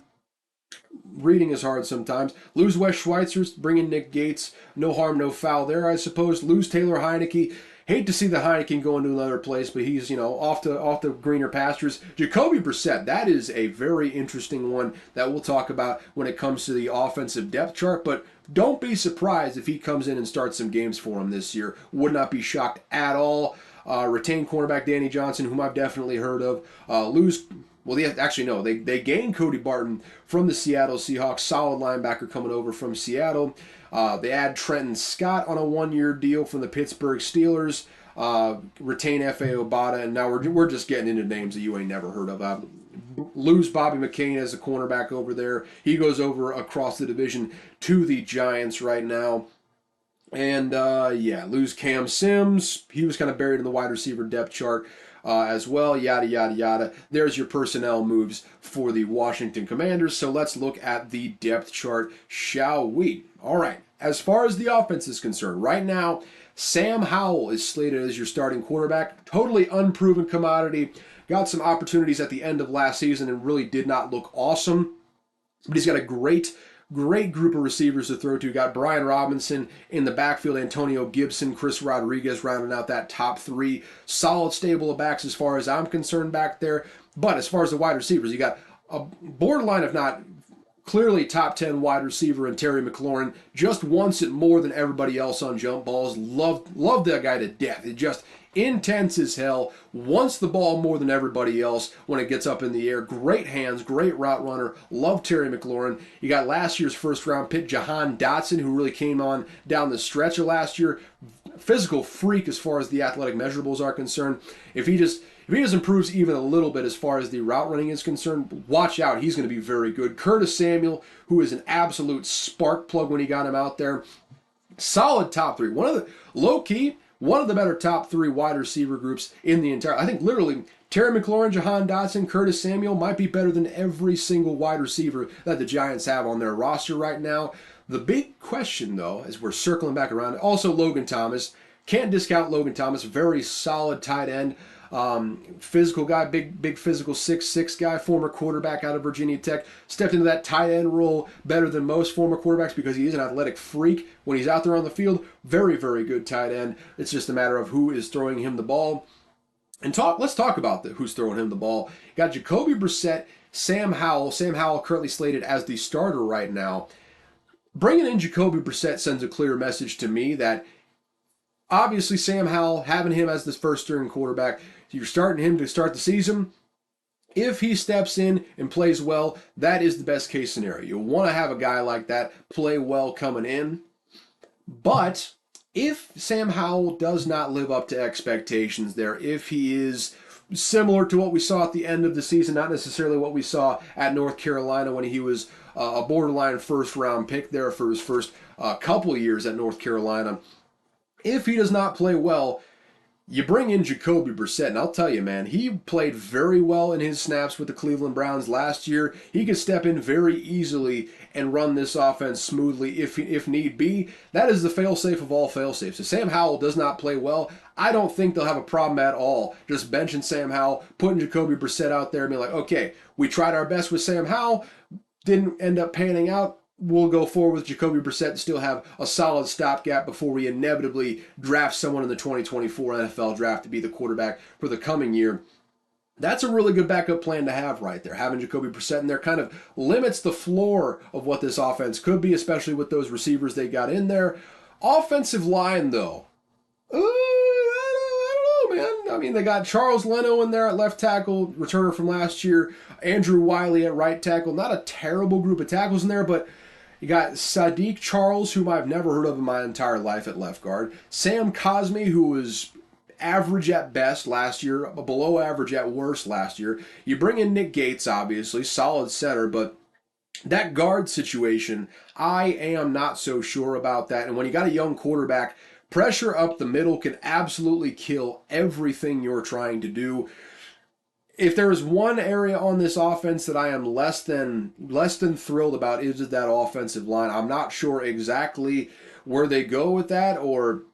Reading is hard sometimes. Lose Wes Schweitzer. Bring in Nick Gates. No harm, no foul there, I suppose. Lose Taylor Heineke. Hate to see the Heineken go into another place, but he's, off to greener pastures. Jacoby Brissett, that is a very interesting one that we'll talk about when it comes to the offensive depth chart, but don't be surprised if he comes in and starts some games for him this year. Would not be shocked at all. Retain cornerback Danny Johnson, whom I've definitely heard of. They gained Cody Barton from the Seattle Seahawks. Solid linebacker coming over from Seattle. They add Trenton Scott on a 1-year deal from the Pittsburgh Steelers. retain F.A. Obata, and now we're just getting into names that you ain't never heard of. Lose Bobby McCain as a cornerback over there. He goes over across the division to the Giants right now. And lose Cam Sims. He was kind of buried in the wide receiver depth chart as well. Yada, yada, yada. There's your personnel moves for the Washington Commanders. So let's look at the depth chart, shall we? All right. As far as the offense is concerned, right now, Sam Howell is slated as your starting quarterback. Totally unproven commodity. Got some opportunities at the end of last season and really did not look awesome. But he's got a great group of receivers to throw to. Got Brian Robinson in the backfield, Antonio Gibson, Chris Rodriguez rounding out that top three. Solid stable of backs as far as I'm concerned back there. But as far as the wide receivers, you got a borderline, if not clearly top 10 wide receiver in Terry McLaurin. Just wants it more than everybody else on jump balls. Love that guy to death. It just intense as hell. Wants the ball more than everybody else when it gets up in the air. Great hands, great route runner. Love Terry McLaurin. You got last year's first round pick, Jahan Dotson, who really came on down the stretch of last year. Physical freak as far as the athletic measurables are concerned. If he just improves even a little bit as far as the route running is concerned, watch out. He's going to be very good. Curtis Samuel, who is an absolute spark plug when he got him out there. Solid top three. One of the better top three wide receiver groups in the entire. I think literally Terry McLaurin, Jahan Dotson, Curtis Samuel might be better than every single wide receiver that the Giants have on their roster right now. The big question, though, as we're circling back around, also Logan Thomas. Can't discount Logan Thomas. Very solid tight end. Physical guy, big physical 6'6" guy, former quarterback out of Virginia Tech, stepped into that tight end role better than most former quarterbacks because he is an athletic freak when he's out there on the field. Very, very good tight end. It's just a matter of who is throwing him the ball. And let's talk about who's throwing him the ball. Got Jacoby Brissett, Sam Howell. Sam Howell currently slated as the starter right now. Bringing in Jacoby Brissett sends a clear message to me that obviously Sam Howell, having him as the first string quarterback, you're starting him to start the season. If he steps in and plays well, that is the best case scenario. You want to have a guy like that play well coming in. But if Sam Howell does not live up to expectations there, if he is similar to what we saw at the end of the season, not necessarily what we saw at North Carolina when he was a borderline first-round pick there for his first couple years at North Carolina, if he does not play well, you bring in Jacoby Brissett, and I'll tell you, man, he played very well in his snaps with the Cleveland Browns last year. He could step in very easily and run this offense smoothly if need be. That is the fail-safe of all fail-safes. If Sam Howell does not play well, I don't think they'll have a problem at all just benching Sam Howell, putting Jacoby Brissett out there and being like, okay, we tried our best with Sam Howell, didn't end up panning out. We'll go forward with Jacoby Brissett and still have a solid stopgap before we inevitably draft someone in the 2024 NFL draft to be the quarterback for the coming year. That's a really good backup plan to have right there. Having Jacoby Brissett in there kind of limits the floor of what this offense could be, especially with those receivers they got in there. Offensive line, though. I don't know, man. I mean, they got Charles Leno in there at left tackle, returner from last year. Andrew Wiley at right tackle. Not a terrible group of tackles in there, but you got Sadiq Charles, whom I've never heard of in my entire life at left guard. Sam Cosmi, who was average at best last year, below average at worst last year. You bring in Nick Gates, obviously, solid center, but that guard situation, I am not so sure about that. And when you got a young quarterback, pressure up the middle can absolutely kill everything you're trying to do. If there is one area on this offense that I am less than thrilled about, is it that offensive line. I'm not sure exactly where they go with that or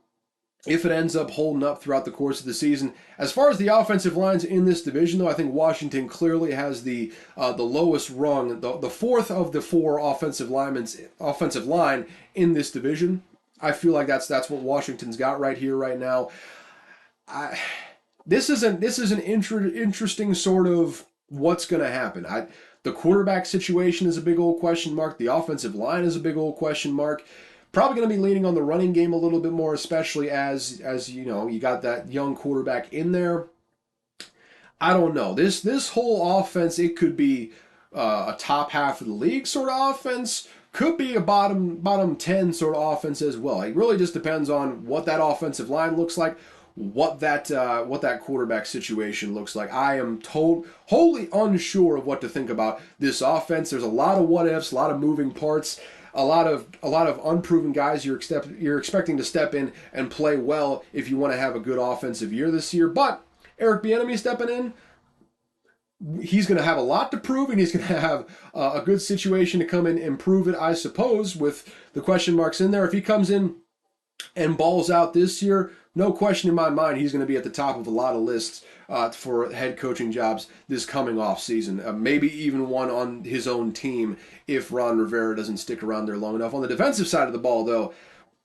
if it ends up holding up throughout the course of the season. As far as the offensive lines in this division, though, I think Washington clearly has the lowest rung, the fourth of the four offensive line in this division. I feel like that's what Washington's got right here, right now. This is an interesting sort of what's going to happen. The quarterback situation is a big old question mark. The offensive line is a big old question mark. Probably going to be leaning on the running game a little bit more, especially as you know, you got that young quarterback in there. I don't know. This whole offense, it could be a top half of the league sort of offense. Could be a bottom 10 sort of offense as well. It really just depends on what that offensive line looks like, what that quarterback situation looks like. I am wholly unsure of what to think about this offense. There's a lot of what ifs, a lot of moving parts, a lot of unproven guys you're expecting to step in and play well if you want to have a good offensive year this year. But Eric Bieniemy stepping in, he's going to have a lot to prove, and he's going to have a good situation to come in and prove it, I suppose, with the question marks in there. If he comes in and balls out this year, no question in my mind, he's going to be at the top of a lot of lists for head coaching jobs this coming off season. Maybe even one on his own team if Ron Rivera doesn't stick around there long enough. On the defensive side of the ball, though,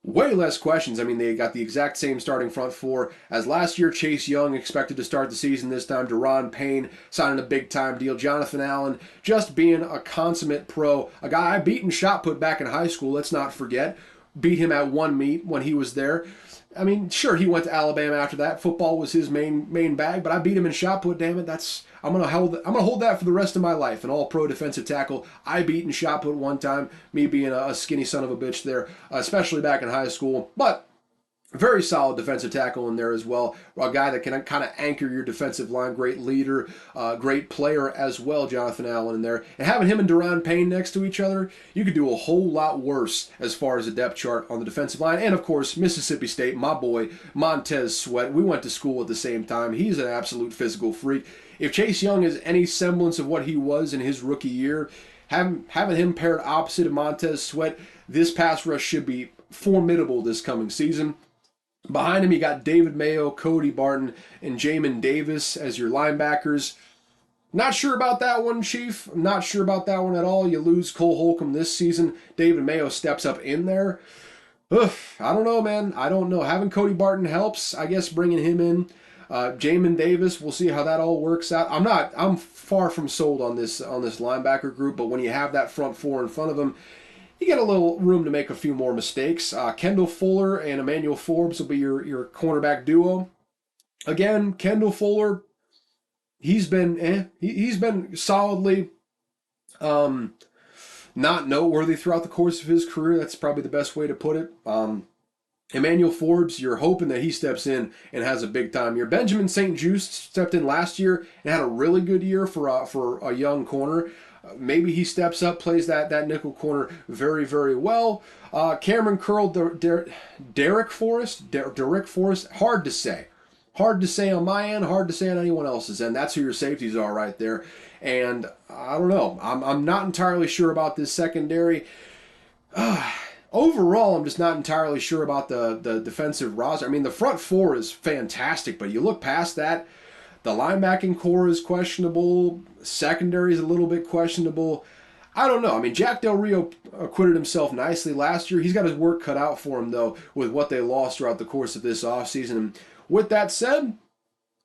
way less questions. I mean, they got the exact same starting front four as last year. Chase Young expected to start the season this time. Deron Payne signing a big-time deal. Jonathan Allen just being a consummate pro. A guy I beat in shot put back in high school, let's not forget. Beat him at one meet when he was there. I mean, sure, he went to Alabama after that. Football was his main bag, but I beat him in shot put. Damn it, I'm gonna hold that for the rest of my life. An all-pro defensive tackle I beat in shot put one time. Me being a skinny son of a bitch there, especially back in high school. But very solid defensive tackle in there as well. A guy that can kind of anchor your defensive line. Great leader, great player as well, Jonathan Allen in there. And having him and Deron Payne next to each other, you could do a whole lot worse as far as the depth chart on the defensive line. And, of course, Mississippi State, my boy, Montez Sweat. We went to school at the same time. He's an absolute physical freak. If Chase Young is any semblance of what he was in his rookie year, having him paired opposite of Montez Sweat, this pass rush should be formidable this coming season. Behind him, you got David Mayo, Cody Barton, and Jamin Davis as your linebackers. Not sure about that one, Chief. I'm not sure about that one at all. You lose Cole Holcomb this season. David Mayo steps up in there. Ugh, I don't know, man. I don't know. Having Cody Barton helps, I guess, bringing him in. Jamin Davis, we'll see how that all works out. I'm far from sold on this linebacker group, but when you have that front four in front of him, you get a little room to make a few more mistakes. Kendall Fuller and Emmanuel Forbes will be your cornerback duo. Again, Kendall Fuller, he's been solidly not noteworthy throughout the course of his career. That's probably the best way to put it. Emmanuel Forbes, you're hoping that he steps in and has a big time year. Benjamin St. Juste stepped in last year and had a really good year for a young corner. Maybe he steps up, plays that nickel corner very, very well. Cameron Curl, Derek Forrest, hard to say. Hard to say on my end, hard to say on anyone else's end. That's who your safeties are right there. And I don't know. I'm not entirely sure about this secondary. Overall, I'm just not entirely sure about the defensive roster. I mean, the front four is fantastic, but you look past that, the linebacking core is questionable. Secondary is a little bit questionable. I don't know. I mean, Jack Del Rio acquitted himself nicely last year. He's got his work cut out for him, though, with what they lost throughout the course of this offseason. And with that said,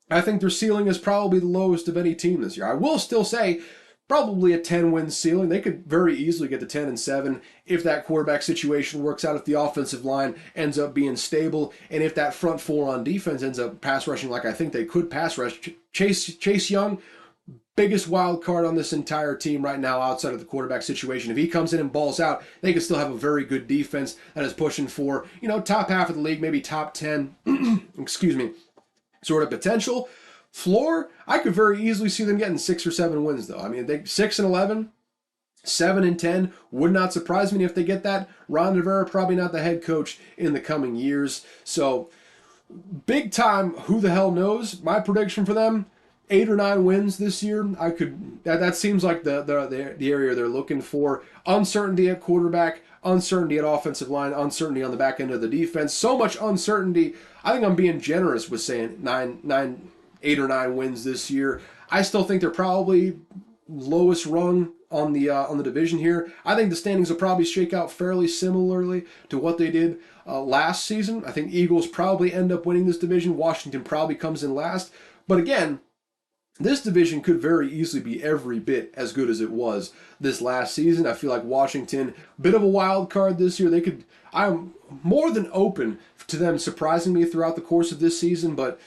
I think their ceiling is probably the lowest of any team this year. I will still say probably a 10-win ceiling. They could very easily get to 10-7 if that quarterback situation works out, if the offensive line ends up being stable, and if that front four on defense ends up pass rushing like I think they could pass rush. Chase Young, biggest wild card on this entire team right now outside of the quarterback situation. If he comes in and balls out, they could still have a very good defense that is pushing for, top half of the league, maybe top 10, sort of potential. Floor, I could very easily see them getting 6 or 7 wins, though. I mean, 6-11, 7-10 would not surprise me if they get that. Ron Rivera, probably not the head coach in the coming years. So, big time, who the hell knows? My prediction for them, 8 or 9 wins this year. That seems like the area they're looking for. Uncertainty at quarterback, uncertainty at offensive line, uncertainty on the back end of the defense. So much uncertainty. I think I'm being generous with saying 8 or 9 wins this year. I still think they're probably lowest rung on the division here. I think the standings will probably shake out fairly similarly to what they did last season. I think Eagles probably end up winning this division. Washington probably comes in last. But again, this division could very easily be every bit as good as it was this last season. I feel like Washington, bit of a wild card this year. I'm more than open to them surprising me throughout the course of this season, but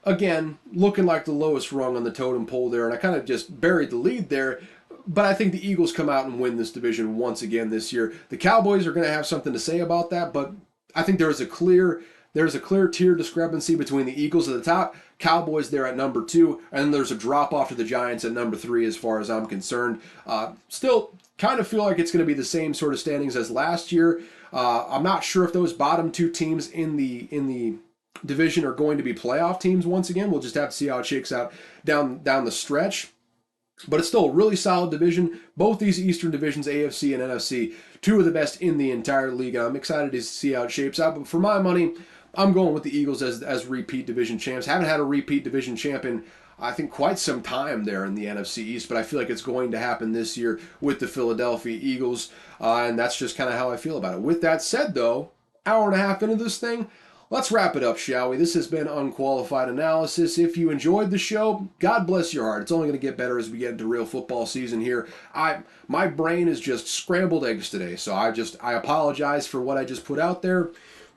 again, looking like the lowest rung on the totem pole there, and I kind of just buried the lead there. But I think the Eagles come out and win this division once again this year. The Cowboys are going to have something to say about that, but I think there is a clear there's a clear tier discrepancy between the Eagles at the top, Cowboys there at number 2, and then there's a drop off to the Giants at number 3 as far as I'm concerned. Still kind of feel like it's going to be the same sort of standings as last year. I'm not sure if those bottom 2 teams in the division are going to be playoff teams once again. We'll just have to see how it shakes out down the stretch. But it's still a really solid division. Both these Eastern divisions, AFC and NFC, 2 of the best in the entire league. And I'm excited to see how it shapes out. But for my money, I'm going with the Eagles as repeat division champs. Haven't had a repeat division champ in, I think, quite some time there in the NFC East. But I feel like it's going to happen this year with the Philadelphia Eagles. And that's just kind of how I feel about it. With that said, though, hour and a half into this thing, let's wrap it up, shall we? This has been Unqualified Analysis. If you enjoyed the show, God bless your heart. It's only going to get better as we get into real football season here. My brain is just scrambled eggs today, so I apologize for what I just put out there.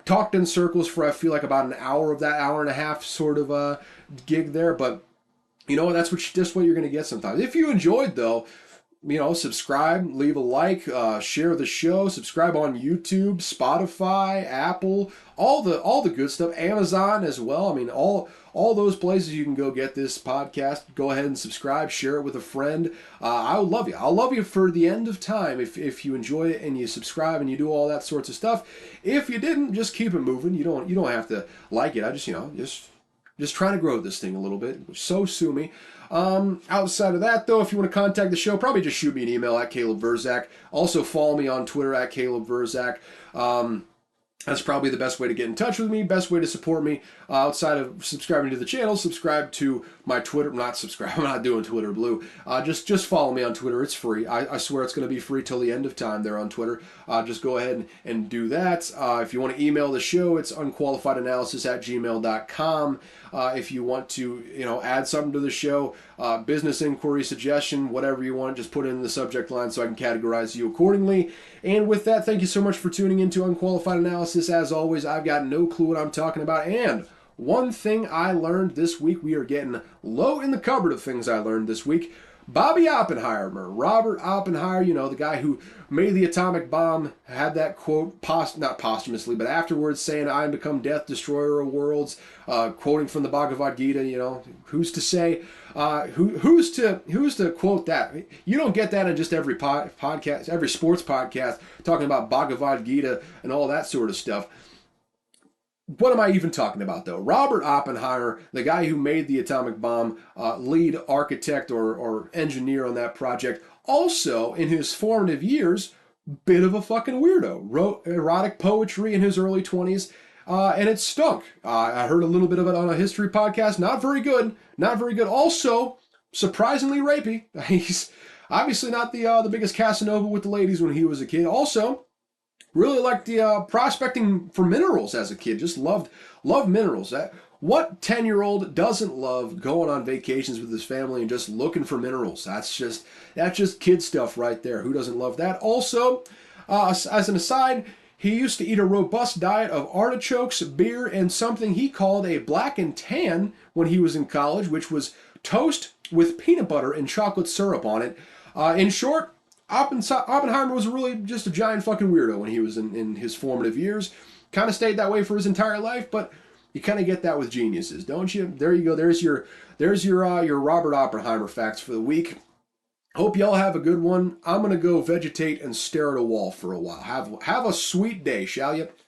Talked in circles for I feel like about an hour of that hour and a half sort of gig there, but you know that's just what you're going to get sometimes. If you enjoyed though, subscribe, leave a like, share the show, subscribe on YouTube, Spotify, Apple, all the good stuff, Amazon as well. I mean, all those places you can go get this podcast. Go ahead and subscribe, share it with a friend. I would love you. I'll love you for the end of time if you enjoy it and you subscribe and you do all that sorts of stuff. If you didn't, just keep it moving. You don't have to like it. I just trying to grow this thing a little bit. So sue me. Outside of that, though, if you want to contact the show, probably just shoot me an email at Caleb Verzak. Also, follow me on Twitter at Caleb Verzak. That's probably the best way to get in touch with me, best way to support me. Outside of subscribing to the channel, subscribe to my Twitter. Not subscribe, I'm not doing Twitter Blue. Just follow me on Twitter. It's free. I swear it's going to be free till the end of time there on Twitter. Just go ahead and do that. If you want to email the show, it's unqualifiedanalysis@gmail.com. If you want to, add something to the show, business inquiry, suggestion, whatever you want, just put it in the subject line so I can categorize you accordingly. And with that, thank you so much for tuning into Unqualified Analysis. As always, I've got no clue what I'm talking about. And one thing I learned this week, we are getting low in the cupboard of things I learned this week. Bobby Oppenheimer, Robert Oppenheimer, the guy who made the atomic bomb, had that quote, not posthumously, but afterwards saying, "I am become death, destroyer of worlds," quoting from the Bhagavad Gita, who's to say, who's to quote that? You don't get that in just every podcast, every sports podcast, talking about Bhagavad Gita and all that sort of stuff. What am I even talking about, though? Robert Oppenheimer, the guy who made the atomic bomb, lead architect or engineer on that project, also, in his formative years, bit of a fucking weirdo. Wrote erotic poetry in his early 20s, and it stunk. I heard a little bit of it on a history podcast. Not very good. Not very good. Also, surprisingly rapey. He's obviously not the biggest Casanova with the ladies when he was a kid. Also, really liked the prospecting for minerals as a kid. Just loved minerals. What 10-year-old doesn't love going on vacations with his family and just looking for minerals? That's just kid stuff right there. Who doesn't love that? Also, as an aside, he used to eat a robust diet of artichokes, beer, and something he called a black and tan when he was in college, which was toast with peanut butter and chocolate syrup on it. In short, Oppenheimer was really just a giant fucking weirdo when he was in his formative years. Kind of stayed that way for his entire life, but you kind of get that with geniuses, don't you? There you go. There's your Robert Oppenheimer facts for the week. Hope y'all have a good one. I'm gonna go vegetate and stare at a wall for a while. Have a sweet day, shall you?